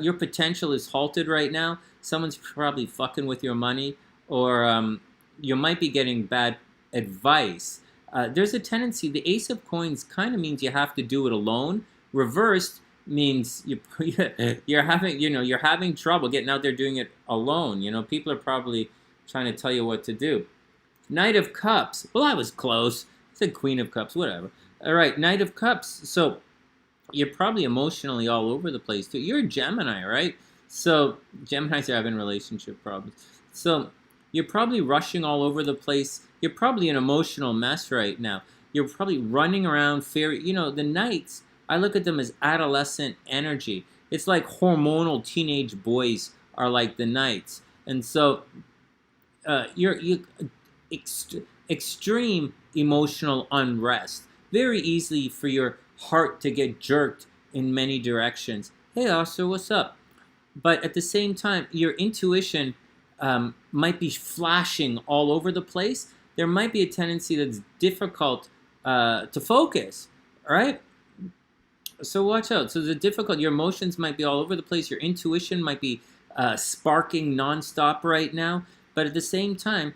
your potential is halted right now. Someone's probably fucking with your money, or you might be getting bad advice. There's a tendency, the Ace of Coins kind of means you have to do it alone. Reversed means you're having trouble getting out there doing it alone. People are probably trying to tell you what to do. Knight of Cups. Well, I was close. I said Queen of Cups, whatever. All right, Knight of Cups. So you're probably emotionally all over the place too. You're a Gemini, right? So Geminis are having relationship problems. So you're probably rushing all over the place. You're probably an emotional mess right now. You're probably running around the Knights, I look at them as adolescent energy. It's like hormonal teenage boys are like the Knights. And so extreme emotional unrest. Very easy for your heart to get jerked in many directions. Hey, Oscar, what's up? But at the same time, your intuition might be flashing all over the place. There might be a tendency that's difficult to focus, all right? So watch out. So your emotions might be all over the place. Your intuition might be sparking nonstop right now. But at the same time,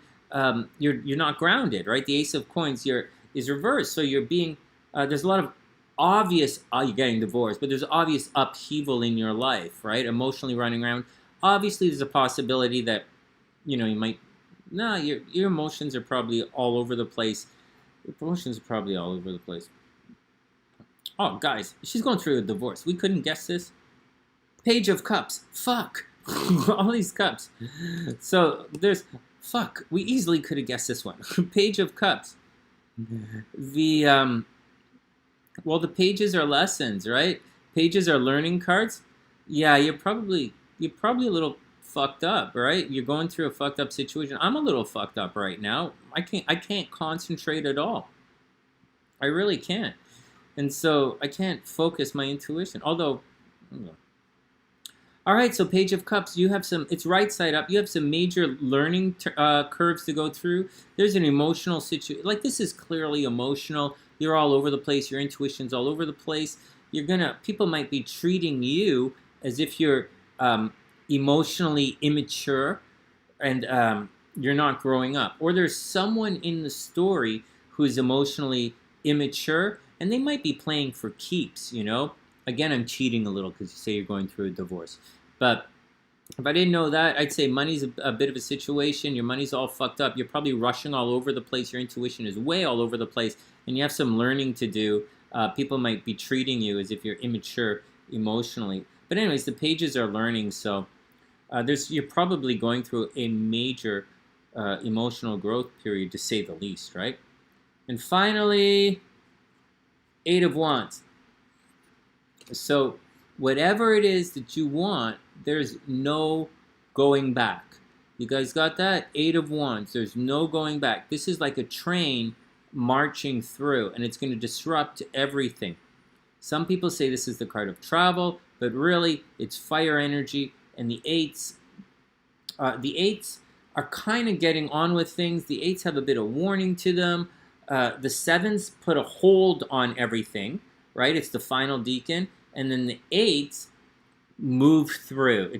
you're not grounded, right? The Ace of Coins is reversed. So you're being, there's a lot of obvious, you're getting divorced, but there's obvious upheaval in your life, right? Emotionally running around. Obviously, there's a possibility that, you might, your emotions are probably all over the place. Your emotions are probably all over the place. Oh, guys, she's going through a divorce. We couldn't guess this. Page of Cups. Fuck. All these cups. So we easily could have guessed this one. Page of Cups. The pages are lessons, right? Pages are learning cards. Yeah, you're probably a little fucked up, right? You're going through a fucked up situation. I'm a little fucked up right now. I can't concentrate at all. I really can't. And so I can't focus my intuition. Although, all right, so Page of Cups, you have some, it's right side up. You have some major learning curves to go through. There's an emotional situation. Like, this is clearly emotional. You're all over the place. Your intuition's all over the place. People might be treating you as if you're emotionally immature and you're not growing up. Or there's someone in the story who's emotionally immature, and they might be playing for keeps, you know? Again, I'm cheating a little because you say you're going through a divorce. But if I didn't know that, I'd say money's a bit of a situation. Your money's all fucked up. You're probably rushing all over the place. Your intuition is way all over the place. And you have some learning to do. People might be treating you as if you're immature emotionally. But anyways, the pages are learning. So you're probably going through a major emotional growth period, to say the least, right? And finally, Eight of Wands. So whatever it is that you want, there's no going back. You guys got that? Eight of Wands. There's no going back. This is like a train marching through, and it's going to disrupt everything. Some people say this is the card of travel, but really it's fire energy. And the eights are kind of getting on with things. The eights have a bit of warning to them. The sevens put a hold on everything, right? It's the final deacon. And then the eights move through.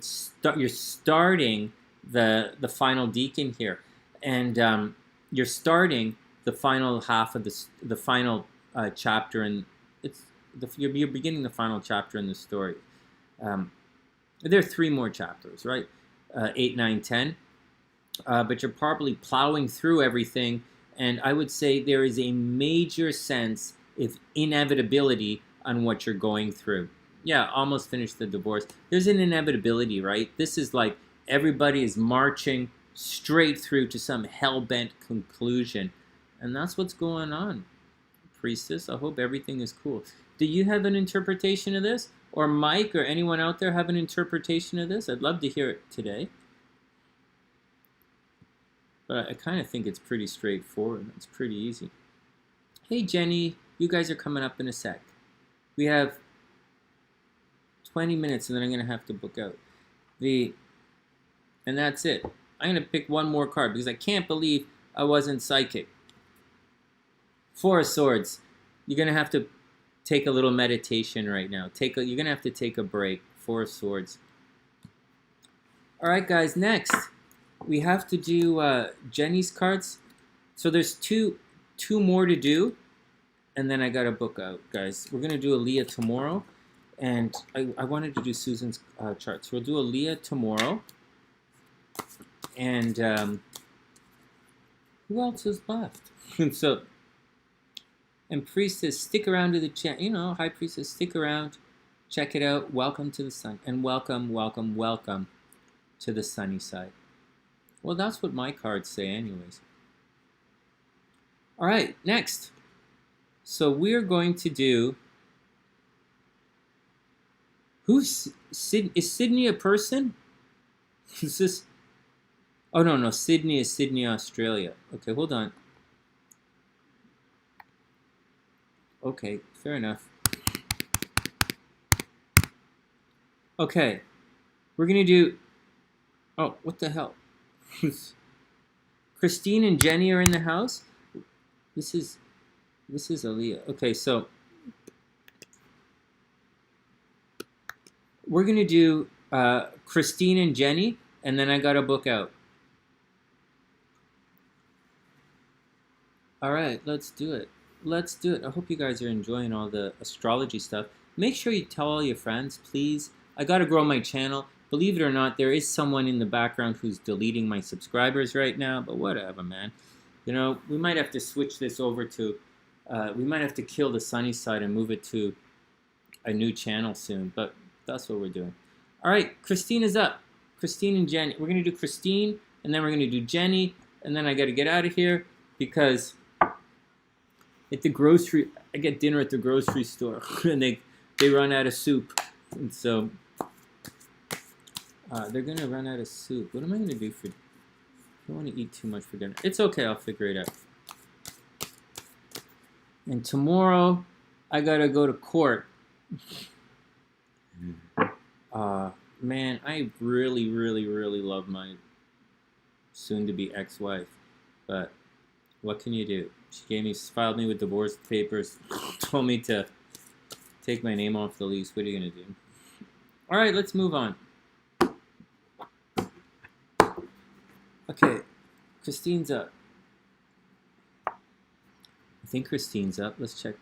You're starting the final deacon here. And you're starting the final half of the final chapter. And you're beginning the final chapter in the story. There are 3 more chapters, right? 8, 9, 10. But you're probably plowing through everything. And I would say there is a major sense of inevitability on what you're going through. Yeah, almost finished the divorce. There's an inevitability, right? This is like everybody is marching straight through to some hell-bent conclusion. And that's what's going on, Priestess. I hope everything is cool. Do you have an interpretation of this? Or Mike or anyone out there have an interpretation of this? I'd love to hear it today. But I kind of think it's pretty straightforward. It's pretty easy. Hey, Jenny, you guys are coming up in a sec. We have 20 minutes, and then I'm going to have to book out. And that's it. I'm going to pick one more card because I can't believe I wasn't psychic. 4 of Swords. You're going to have to take a little meditation right now. You're going to have to take a break. 4 of Swords. All right, guys, next. We have to do Jenny's cards. So there's two more to do, and then I got to book out, guys. We're going to do a Leah tomorrow, and I wanted to do Susan's charts. We'll do a Leah tomorrow, and who else is left? And Priestess, stick around to the chat. You know, High Priestess, stick around. Check it out. Welcome to the sun, and welcome, welcome, welcome to the sunny side. Well, that's what my cards say anyways. All right, next. So we're going to do... Is Sydney a person? Is this... Oh, no, Sydney is Sydney, Australia. Okay, hold on. Okay, fair enough. Okay, we're going to do... Oh, what the hell? Christine and Jenny are in the house. This is Aaliyah. Okay, so we're gonna do Christine and Jenny, and then I got a book out. All right, let's do it. Let's do it. I hope you guys are enjoying all the astrology stuff. Make sure you tell all your friends, please. I gotta grow my channel. Believe it or not, there is someone in the background who's deleting my subscribers right now, but whatever, man. You know, we might have to switch this over to, we might have to kill the sunny side and move it to a new channel soon, but that's what we're doing. All right, Christine is up. Christine and Jenny. We're going to do Christine, and then we're going to do Jenny, and then I got to get out of here because at the grocery, I get dinner at the grocery store, and they run out of soup, and so... They're going to run out of soup. What am I going to do for... I don't want to eat too much for dinner. It's okay. I'll figure it out. And tomorrow, I got to go to court. Man, I really, really, really love my soon-to-be ex-wife. But what can you do? She filed me with divorce papers, told me to take my name off the lease. What are you going to do? All right, let's move on. Okay, Christine's up. I think Christine's up. Let's check.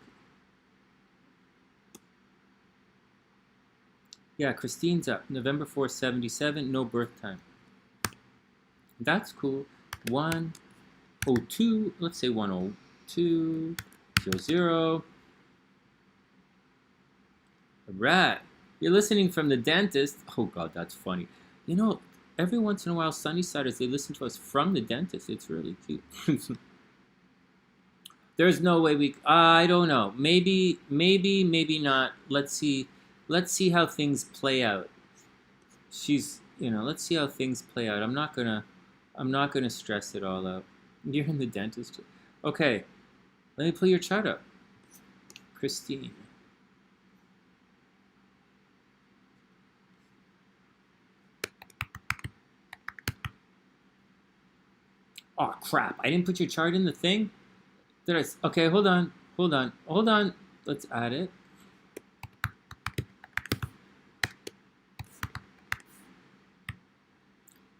Yeah, Christine's up. November 4th, 77. No birth time. That's cool. 102. Let's say 102. 00. Alright. You're listening from the dentist. Oh, God, that's funny. You know, every once in a while, Sunnysiders, they listen to us from the dentist. It's really cute. There's no way we... I don't know. Maybe not. Let's see how things play out. Let's see how things play out. I'm not gonna stress it all out. You're in the dentist. Okay. Let me pull your chart up. Christine. Oh, crap. I didn't put your chart in the thing? Did I? Okay, hold on. Let's add it.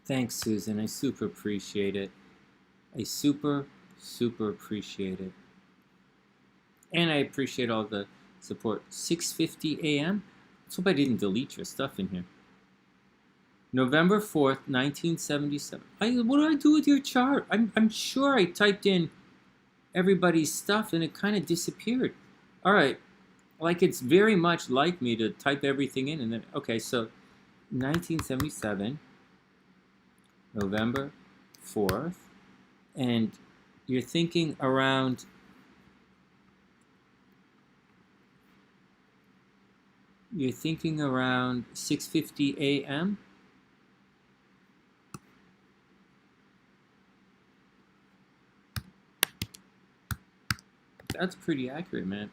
Thanks, Susan. I super appreciate it. I super appreciate it. And I appreciate all the support. 6:50 a.m. Let's hope I didn't delete your stuff in here. November 4th, 1977. What do I do with your chart? I'm sure I typed in everybody's stuff and it kind of disappeared. All right. Like, it's very much like me to type everything in and then... Okay, so 1977, November 4th, and you're thinking around... You're thinking around 6:50 a.m.? That's pretty accurate, man.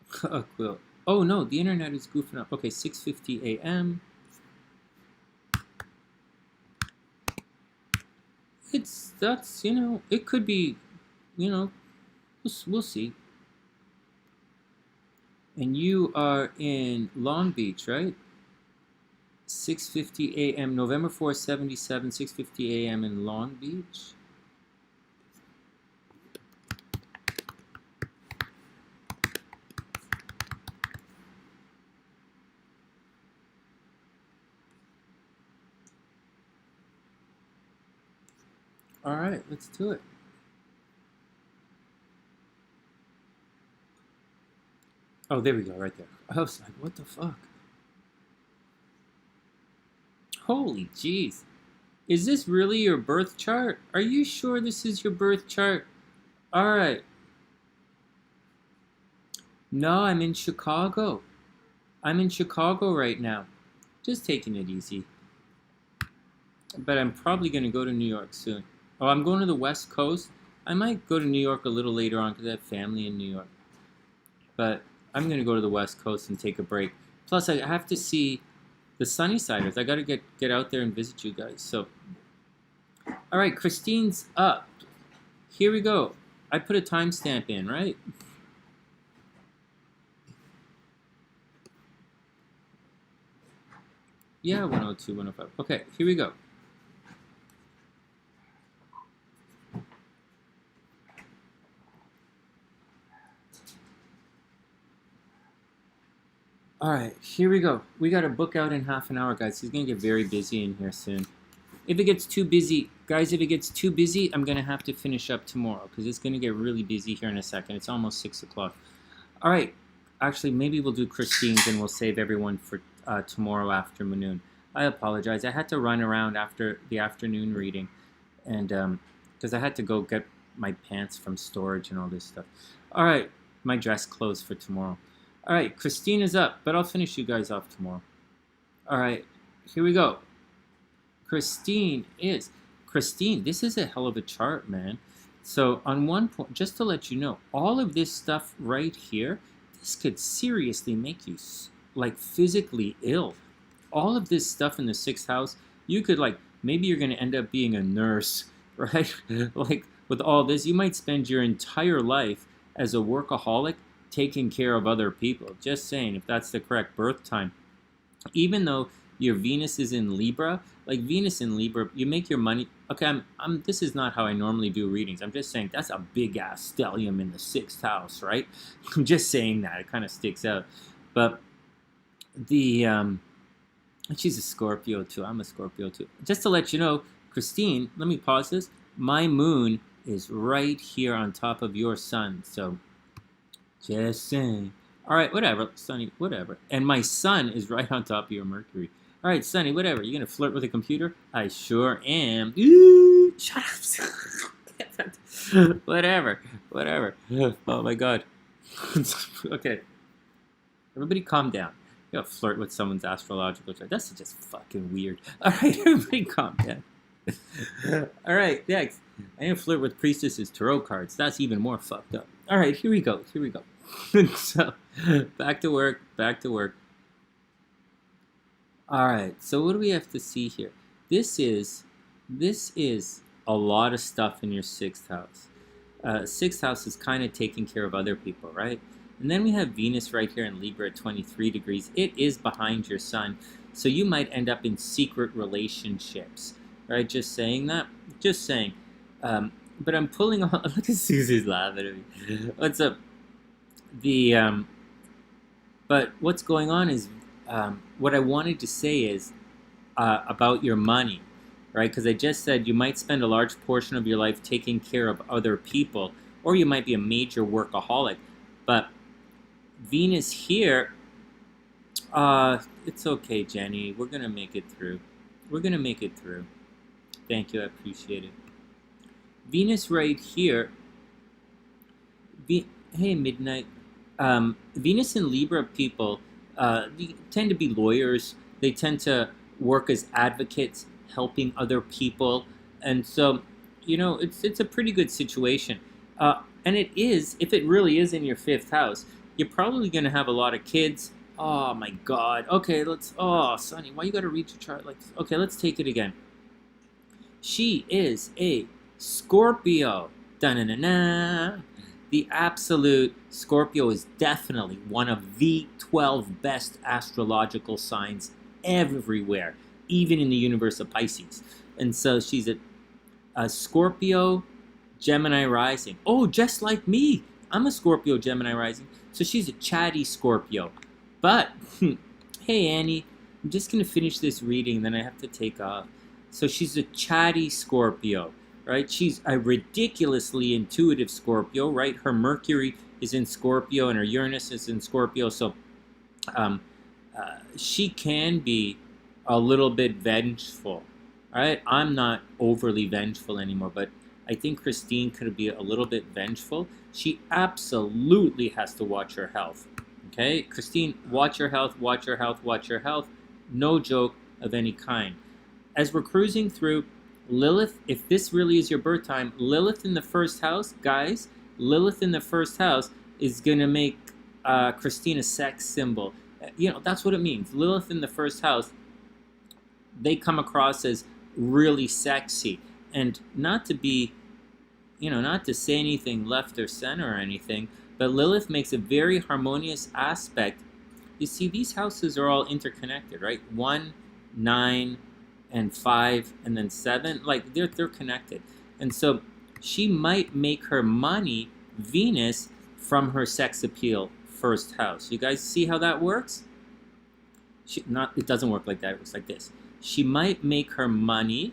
Quill. Oh no, the internet is goofing up. Okay, 6:50 a.m. That's it could be, we'll see. And you are in Long Beach, right? 6:50 a.m. November 4th, 77, 6:50 a.m. in Long Beach. All right, let's do it. Oh, there we go, right there. I was like, what the fuck? Holy jeez. Is this really your birth chart? Are you sure this is your birth chart? All right. No, I'm in Chicago. I'm in Chicago right now. Just taking it easy. But I'm probably going to go to New York soon. Oh, I'm going to the West Coast. I might go to New York a little later on because I have family in New York. But I'm going to go to the West Coast and take a break. Plus, I have to see the Sunnysiders. I got to get out there and visit you guys. So, all right, Christine's up. Here we go. I put a timestamp in, right? Yeah, 102, 105. Okay, here we go. All right, here we go. We got a book out in half an hour, guys. He's going to get very busy in here soon. If it gets too busy, guys, I'm going to have to finish up tomorrow because it's going to get really busy here in a second. It's almost 6 o'clock. All right. Actually, maybe we'll do Christine's and we'll save everyone for tomorrow afternoon. I apologize. I had to run around after the afternoon reading and because I had to go get my pants from storage and all this stuff. All right. my dress clothes for tomorrow. All right, Christine is up, but I'll finish you guys off tomorrow. All right, here we go. Christine, this is a hell of a chart, man. So on one point, just to let you know, all of this stuff right here, this could seriously make you like physically ill. All of this stuff in the 6th house, you could like, maybe you're going to end up being a nurse, right? Like with all this, you might spend your entire life as a workaholic taking care of other people. Just saying, if that's the correct birth time. Even though your Venus is in Libra, like Venus in Libra, you make your money. Okay, this is not how I normally do readings. I'm just saying that's a big ass stellium in the 6th house, right? I'm just saying that. It kind of sticks out. But she's a Scorpio too. I'm a Scorpio too. Just to let you know, Christine, let me pause this. My moon is right here on top of your sun. So, just saying. All right, whatever, Sonny, whatever. And my sun is right on top of your Mercury. All right, Sonny, whatever. You going to flirt with a computer? I sure am. Ooh, shut up. Whatever. Oh, my God. Okay. Everybody calm down. You gotta flirt with someone's astrological chart. That's just fucking weird. All right, everybody calm down. All right, next. I'm gonna flirt with Priestess's tarot cards. That's even more fucked up. All right, here we go. So, back to work. All right, so what do we have to see here? This is a lot of stuff in your 6th house. 6th house is kind of taking care of other people, right? And then we have Venus right here in Libra at 23 degrees. It is behind your sun, so you might end up in secret relationships, right? Just saying that. Just saying. But I'm pulling on. Look at Susie's laughing at me. What's up? But what's going on is, what I wanted to say is about your money, right? Because I just said you might spend a large portion of your life taking care of other people, or you might be a major workaholic. But Venus here, it's okay, Jenny. We're going to make it through. Thank you. I appreciate it. Venus right here. Hey, Midnight. Venus and Libra people they tend to be lawyers. They tend to work as advocates, helping other people. And so, it's a pretty good situation. And it is, if it really is in your 5th house, you're probably going to have a lot of kids. Oh, my God. Okay, Sonny, why you got to read your chart like this? Okay, let's take it again. She is a Scorpio. Da-na-na-na. The absolute Scorpio is definitely one of the 12 best astrological signs everywhere, even in the universe of Pisces. And so she's a Scorpio Gemini rising. Oh, just like me. I'm a Scorpio Gemini rising. So she's a chatty Scorpio. But, hey, Annie, I'm just going to finish this reading, then I have to take off. So she's a chatty Scorpio, right? She's a ridiculously intuitive Scorpio, right? Her Mercury is in Scorpio and her Uranus is in Scorpio. So she can be a little bit vengeful, right? I'm not overly vengeful anymore, but I think Christine could be a little bit vengeful. She absolutely has to watch her health. Okay, Christine, watch your health. No joke of any kind. As we're cruising through, Lilith, if this really is your birth time, Lilith in the 1st house, guys, Lilith in the 1st house is going to make Christine a sex symbol. That's what it means. Lilith in the 1st house, they come across as really sexy. And not to be, not to say anything left or center or anything, but Lilith makes a very harmonious aspect. You see, these houses are all interconnected, right? 1, 9, and 5, and then 7. Like, they're connected. And so she might make her money, Venus, from her sex appeal 1st house. You guys see how that works? It doesn't work like that. It works like this. She might make her money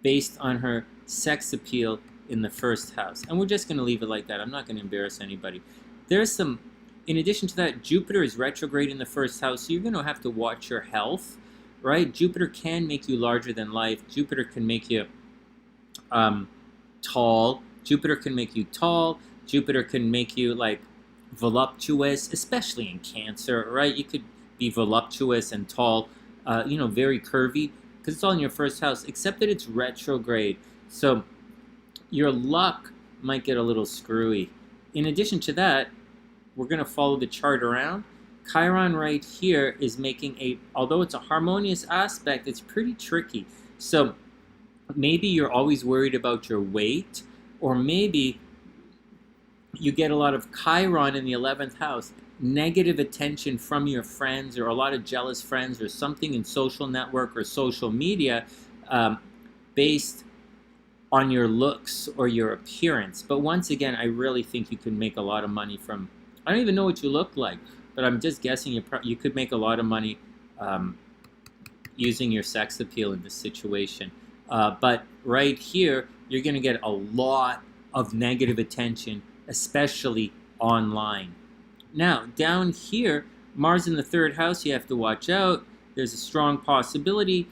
based on her sex appeal in the 1st house. And we're just going to leave it like that. I'm not going to embarrass anybody. There's some, in addition to that, Jupiter is retrograde in the 1st house, so you're going to have to watch your health, right? Jupiter can make you larger than life. Jupiter can make you tall. Jupiter can make you tall. Jupiter can make you like voluptuous, especially in Cancer, right? You could be voluptuous and tall, very curvy, because it's all in your first house, except that it's retrograde. So your luck might get a little screwy. In addition to that, we're going to follow the chart around. Chiron right here is making although it's a harmonious aspect, it's pretty tricky. So maybe you're always worried about your weight, or maybe you get a lot of Chiron in the 11th house, negative attention from your friends, or a lot of jealous friends, or something in social network or social media based on your looks or your appearance. But once again, I really think you can make a lot of money from, I don't even know what you look like, but I'm just guessing you could make a lot of money using your sex appeal in this situation. But right here, you're going to get a lot of negative attention, especially online. Now, down here, Mars in the 3rd house, you have to watch out. There's a strong possibility.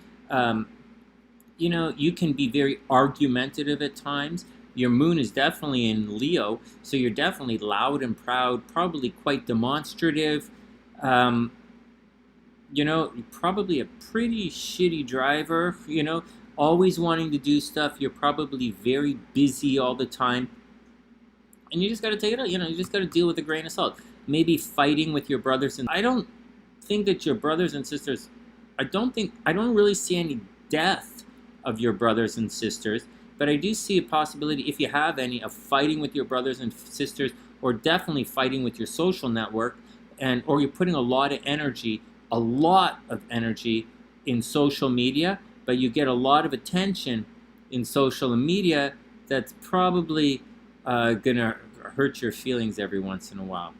You can be very argumentative at times. Your moon is definitely in Leo, so you're definitely loud and proud, probably quite demonstrative. You're probably a pretty shitty driver, always wanting to do stuff. You're probably very busy all the time. And you just got to take it out, you just got to deal with a grain of salt. Maybe fighting with your brothers. And I don't think that your brothers and sisters, I don't really see any death of your brothers and sisters, but I do see a possibility, if you have any, of fighting with your brothers and sisters, or definitely fighting with your social network, or you're putting a lot of energy in social media, but you get a lot of attention in social media that's probably gonna hurt your feelings every once in a while.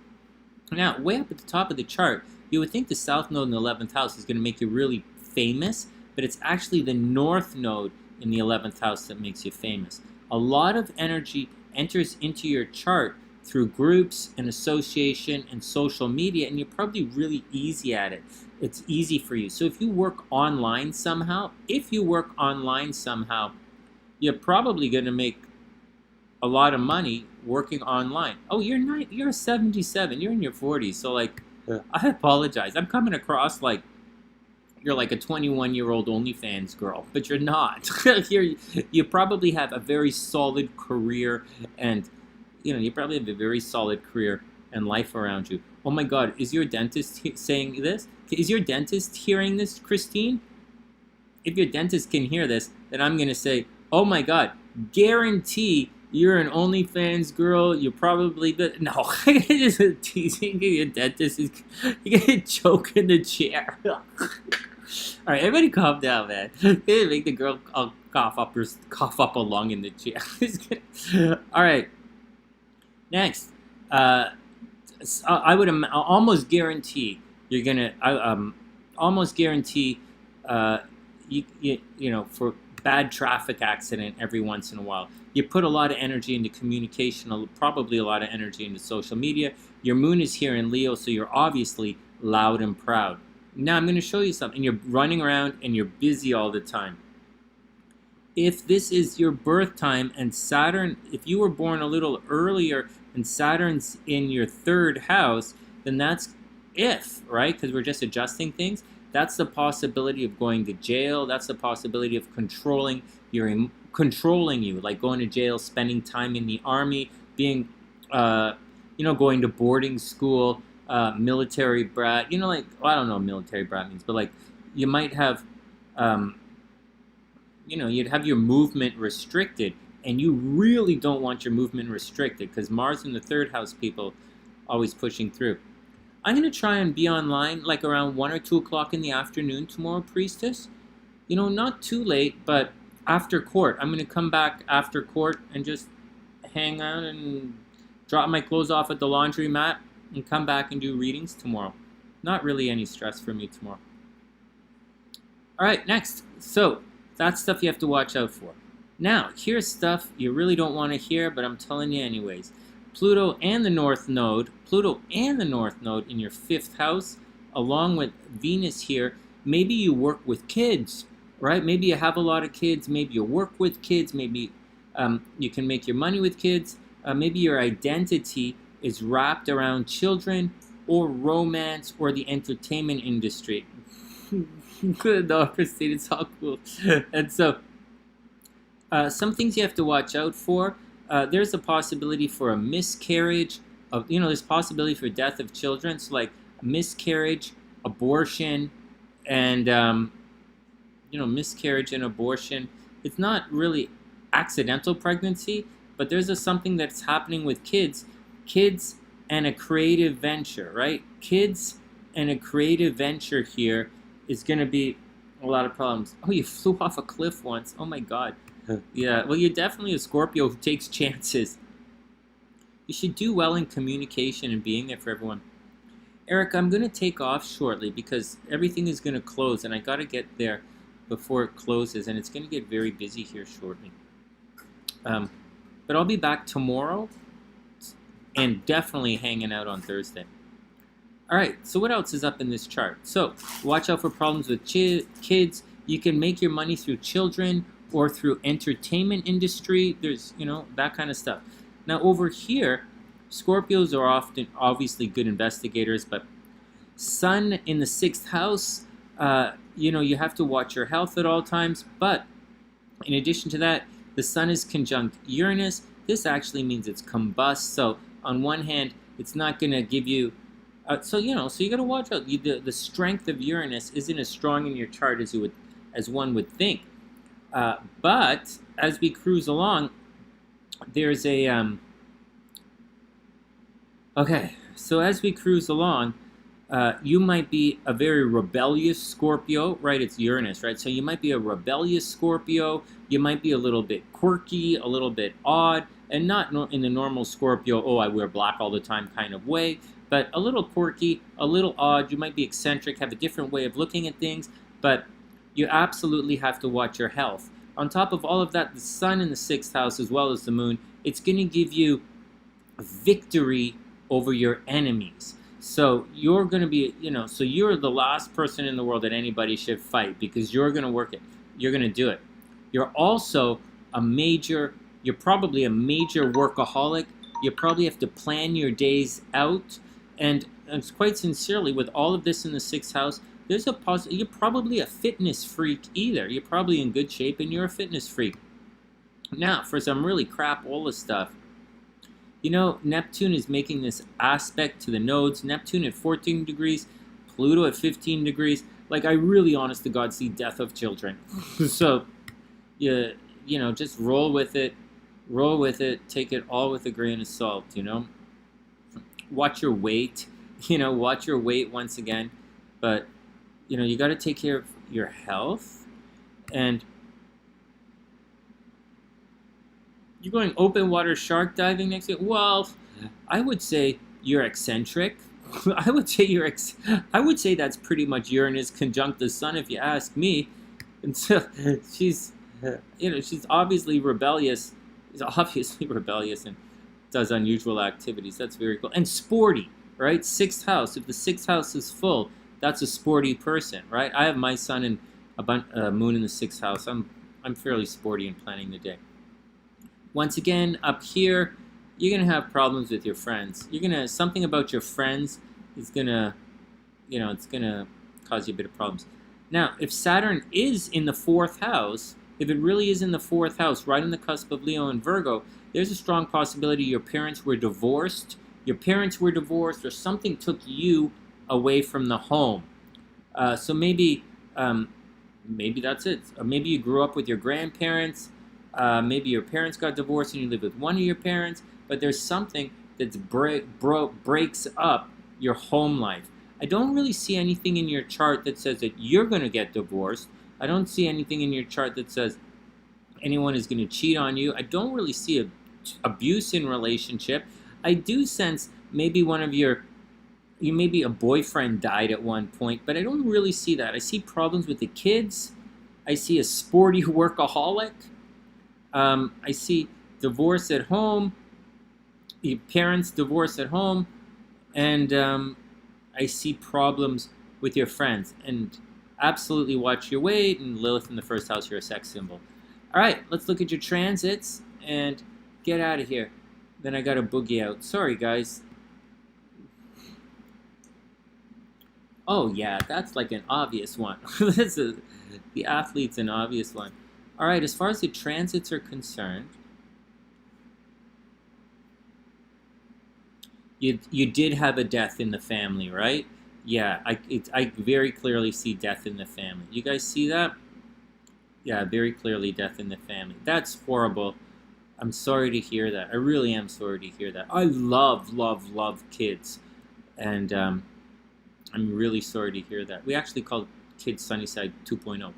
Now, way up at the top of the chart, you would think the South Node in the 11th house is going to make you really famous, but it's actually the North Node in the 11th house that makes you famous. A lot of energy enters into your chart through groups and association and social media, and you're probably really easy at it. It's easy for you. So if you work online somehow, you're probably going to make a lot of money working online. Oh, you're 77. You're in your 40s. So I apologize. I'm coming across like you're like a 21-year-old OnlyFans girl, but you're not. You probably have a very solid career, and you probably have a very solid career and life around you. Oh my God, is your dentist saying this? Is your dentist hearing this, Christine? If your dentist can hear this, then I'm gonna say, oh my God, guarantee you're an OnlyFans girl. You're probably no. I'm just teasing. Your dentist is you're gonna choke in the chair. All right, everybody, calm down, man. Make the girl cough up a lung in the chair. All right. Next, I would almost guarantee you're gonna. Almost guarantee for bad traffic accident every once in a while. You put a lot of energy into communication, probably a lot of energy into social media. Your moon is here in Leo, so you're obviously loud and proud. Now I'm going to show you something. You're running around and you're busy all the time. If this is your birth time and Saturn, if you were born a little earlier and Saturn's in your 3rd house, then that's right? Because we're just adjusting things. That's the possibility of going to jail. That's the possibility of controlling you, like going to jail, spending time in the army, being, going to boarding school, military brat. I don't know what military brat means, but you might have, you'd have your movement restricted, and you really don't want your movement restricted because Mars in the 3rd house, people always pushing through. I'm going to try and be online like around 1 or 2 o'clock in the afternoon tomorrow, Priestess. Not too late, but after court. I'm going to come back after court and just hang out and drop my clothes off at the laundromat and come back and do readings tomorrow. Not really any stress for me tomorrow. All right, next. So that's stuff you have to watch out for. Now, here's stuff you really don't want to hear, but I'm telling you anyways. Pluto and the North Node in your 5th house, along with Venus here. Maybe you work with kids, right? Maybe you have a lot of kids. Maybe you work with kids. Maybe you can make your money with kids. Maybe your identity is wrapped around children or romance or the entertainment industry. No, Christine, it's all cool. And so, some things you have to watch out for. There's a possibility for a miscarriage of, there's possibility for death of children. So like miscarriage, abortion, and miscarriage and abortion. It's not really accidental pregnancy, but there's something that's happening with kids and a creative venture, right? Kids and a creative venture here is going to be a lot of problems. Oh, you flew off a cliff once. Oh my God. Yeah, well, you're definitely a Scorpio who takes chances. You should do well in communication and being there for everyone. Eric, I'm going to take off shortly because everything is going to close, and I got to get there before it closes, and it's going to get very busy here shortly. But I'll be back tomorrow and definitely hanging out on Thursday. All right, so what else is up in this chart? So watch out for problems with kids. You can make your money through children or through entertainment industry. There's, that kind of stuff. Now over here, Scorpios are often obviously good investigators, but Sun in the 6th house, you have to watch your health at all times. But in addition to that, the Sun is conjunct Uranus. This actually means it's combust. So on one hand, it's not going to give you, so you got to watch out. The strength of Uranus isn't as strong in your chart as one would think. But as we cruise along, there's a okay. So as we cruise along, you might be a very rebellious Scorpio, right? It's Uranus, right? So you might be a rebellious Scorpio. You might be a little bit quirky, a little bit odd, and not in the normal Scorpio, oh, I wear black all the time kind of way, but a little quirky, a little odd. You might be eccentric, have a different way of looking at things, but you absolutely have to watch your health. On top of all of that, the Sun in the 6th house as well as the Moon, it's going to give you victory over your enemies. So you're going to be, so you're the last person in the world that anybody should fight because you're going to work it. You're going to do it. You're also you're probably a major workaholic. You probably have to plan your days out. And quite sincerely, with all of this in the 6th house, there's you're probably a fitness freak either. You're probably in good shape and you're a fitness freak. Now, for some really crapola stuff, Neptune is making this aspect to the nodes. Neptune at 14 degrees, Pluto at 15 degrees. Like, I really, honest to God, see death of children. So, just roll with it. Roll with it. Take it all with a grain of salt, Watch your weight. Watch your weight once again. But, you got to take care of your health. And you're going open water shark diving next year? Well, I would say you're eccentric. I would say that's pretty much Uranus conjunct the Sun, if you ask me. And so she's obviously rebellious. She's obviously rebellious and does unusual activities. That's very cool. And sporty, right? 6th house. If the 6th house is full, that's a sporty person, right? I have my Sun and a Moon in the 6th house. I'm fairly sporty in planning the day. Once again, up here, you're going to have problems with your friends. Something about your friends is going to, it's going to cause you a bit of problems. Now, if Saturn is in the 4th house, if it really is in the 4th house, right on the cusp of Leo and Virgo, there's a strong possibility your parents were divorced. Or something took you away from the home. So maybe that's it. Maybe you grew up with your grandparents. Maybe your parents got divorced and you live with one of your parents, but there's something that breaks up your home life. I don't really see anything in your chart that says that you're going to get divorced. I don't see anything in your chart that says anyone is going to cheat on you. I don't really see abuse in relationship. I do sense maybe maybe a boyfriend died at one point, but I don't really see that. I see problems with the kids. I see a sporty workaholic. I see divorce at home, your parents divorce at home, and I see problems with your friends. And absolutely watch your weight, and Lilith in the 1st house, you're a sex symbol. All right, let's look at your transits and get out of here. Then I got to boogie out. Sorry, guys. Oh, yeah, that's like an obvious one. The athlete's an obvious one. All right, as far as the transits are concerned, you did have a death in the family, right? Yeah, I very clearly see death in the family. You guys see that? Yeah, very clearly death in the family. That's horrible. I'm sorry to hear that. I really am sorry to hear that. I love, love, love kids. And I'm really sorry to hear that. We actually called kids Sunnyside 2.0.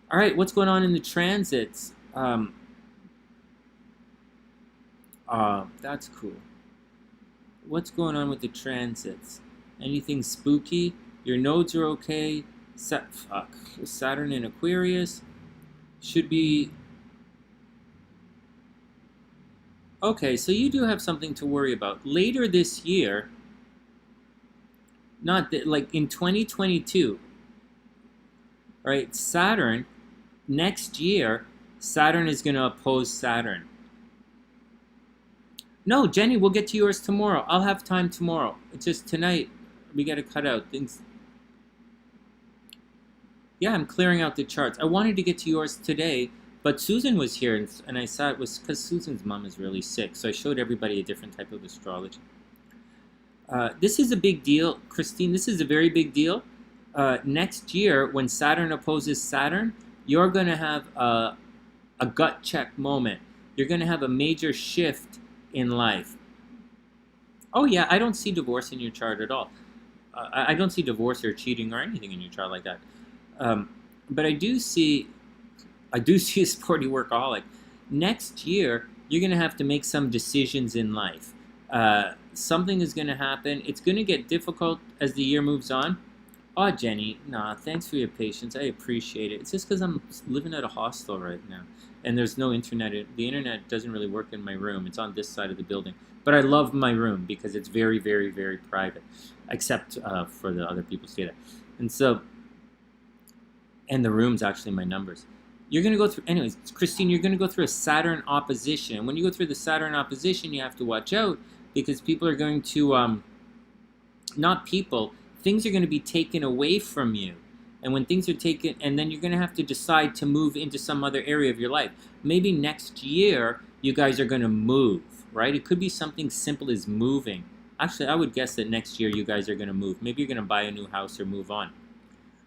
All right, what's going on in the transits? That's cool. What's going on with the transits? Anything spooky? Your nodes are okay. Saturn in Aquarius should be okay. So you do have something to worry about later this year. Not that, like in 2022, right? Saturn next year. Saturn is going to oppose Saturn. No, Jenny, we'll get to yours tomorrow. I'll have time tomorrow. It's just tonight we got to cut out things. Yeah, I'm clearing out the charts. I wanted to get to yours today, but Susan was here, and I saw it was because Susan's mom is really sick, so I showed everybody a different type of astrology. This is a big deal, Christine. This is a very big deal. Next year, when Saturn opposes Saturn, you're going to have a gut check moment. You're going to have a major shift in life. Oh yeah, I don't see divorce in your chart at all. I don't see divorce or cheating or anything in your chart like that. But I do see a sporty workaholic. Next year, you're going to have to make some decisions in life. Something is going to happen. It's going to get difficult as the year moves on. Oh, Jenny, nah, thanks for your patience. I appreciate it. It's just because I'm living at a hostel right now. And there's no internet. The internet doesn't really work in my room. It's on this side of the building. But I love my room because it's very, very, very private. Except for the other people stay there. And so, and the room's actually my numbers. You're going to go through, anyways, Christine, you're going to go through a Saturn opposition. When you go through the Saturn opposition, you have to watch out because people are going to, not people, things are going to be taken away from you. And when things are taken, and then you're going to have to decide to move into some other area of your life. Maybe next year, you guys are going to move, right? It could be something simple as moving. Actually, I would guess that next year you guys are going to move. Maybe you're going to buy a new house or move on.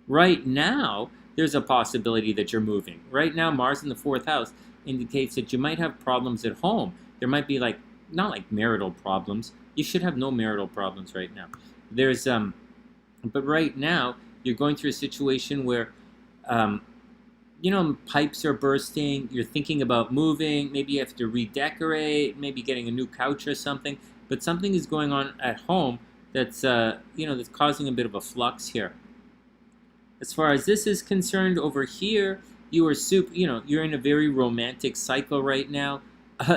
Right now, there's a possibility that you're moving. Right now, Mars in the 4th house indicates that you might have problems at home. There might be like, not like marital problems. You should have no marital problems right now. There's, but right now, you're going through a situation where, you know, pipes are bursting. You're thinking about moving. Maybe you have to redecorate, maybe getting a new couch or something. But something is going on at home that's, you know, that's causing a bit of a flux here. As far as this is concerned, over here, you are you're in a very romantic cycle right now.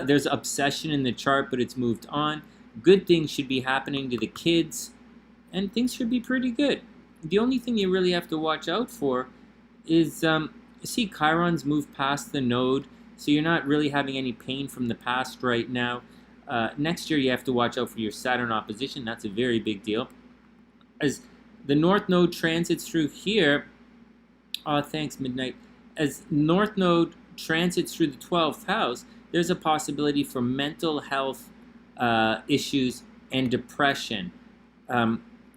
There's obsession in the chart, but it's moved on. Good things should be happening to the kids, and things should be pretty good. The only thing you really have to watch out for is, you see Chiron's moved past the node, so you're not really having any pain from the past right now. Next year, you have to watch out for your Saturn opposition. That's a very big deal. As the North Node transits through here, thanks, Midnight. As North Node transits through the 12th house, there's a possibility for mental health issues and depression.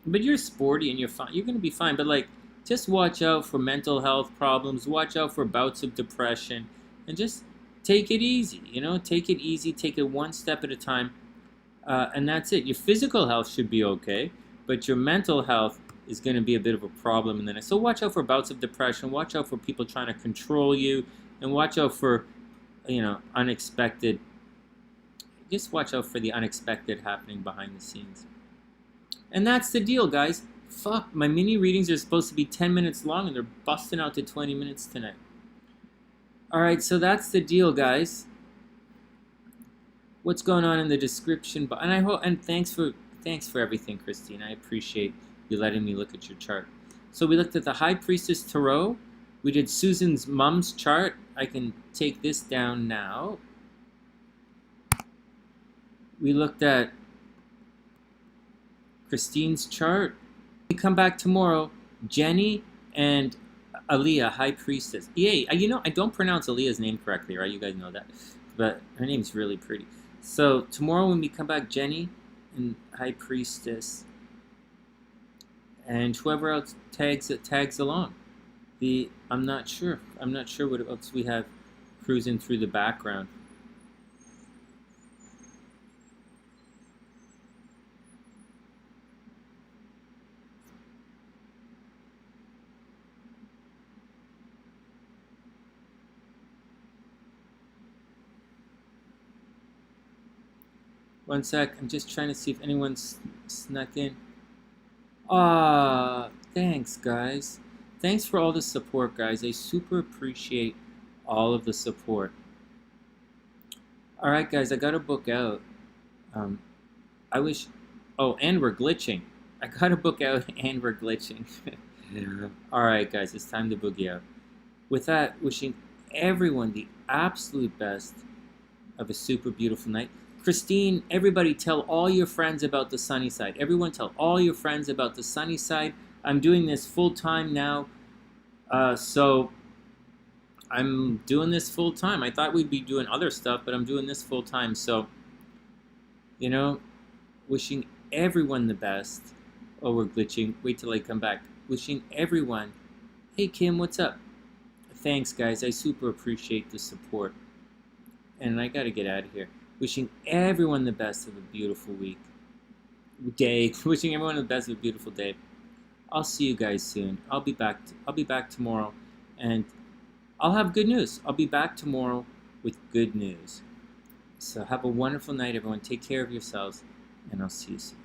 But you're sporty and you're fine. You're going to be fine. But like, just watch out for mental health problems. Watch out for bouts of depression, and just take it easy. You know, take it easy. Take it one step at a time, and that's it. Your physical health should be okay, but your mental health is going to be a bit of a problem. And then, so watch out for bouts of depression. Watch out for people trying to control you, and watch out for, you know, unexpected. Just watch out for the unexpected happening behind the scenes. And that's the deal, guys. Fuck, my mini readings are supposed to be 10 minutes long, and they're busting out to 20 minutes tonight. All right, so that's the deal, guys. What's going on in the description? And I hope, and thanks for everything, Christine. I appreciate you letting me look at your chart. So we looked at the High Priestess Tarot. We did Susan's mom's chart. I can take this down now. We looked at Christine's chart. We come back tomorrow. Jenny and Aaliyah, High Priestess. Yay! You know, I don't pronounce Aaliyah's name correctly, right? You guys know that. But her name's really pretty. So tomorrow when we come back, Jenny and High Priestess. And whoever else tags along. I'm not sure what else we have cruising through the background. One sec, I'm just trying to see if anyone's snuck in. Thanks guys. Thanks for all the support, guys. I super appreciate all of the support. Alright guys, I gotta book out. I wish... Oh, and we're glitching. I gotta book out and we're glitching. Yeah. Alright guys, it's time to boogie out. With that, wishing everyone the absolute best of a super beautiful night. Christine, everybody tell all your friends about the sunny side. Everyone tell all your friends about the sunny side. I'm doing this full time now. So I'm doing this full time. I thought we'd be doing other stuff, but I'm doing this full time. So, you know, wishing everyone the best. Oh, we're glitching. Wait till I come back. Wishing everyone, hey Kim, what's up? Thanks guys, I super appreciate the support. And I gotta get out of here. Wishing everyone the best of a beautiful day. Wishing everyone the best of a beautiful day. I'll see you guys soon. I'll be back tomorrow, and I'll have good news. I'll be back tomorrow with good news. So have a wonderful night, everyone. Take care of yourselves, and I'll see you soon.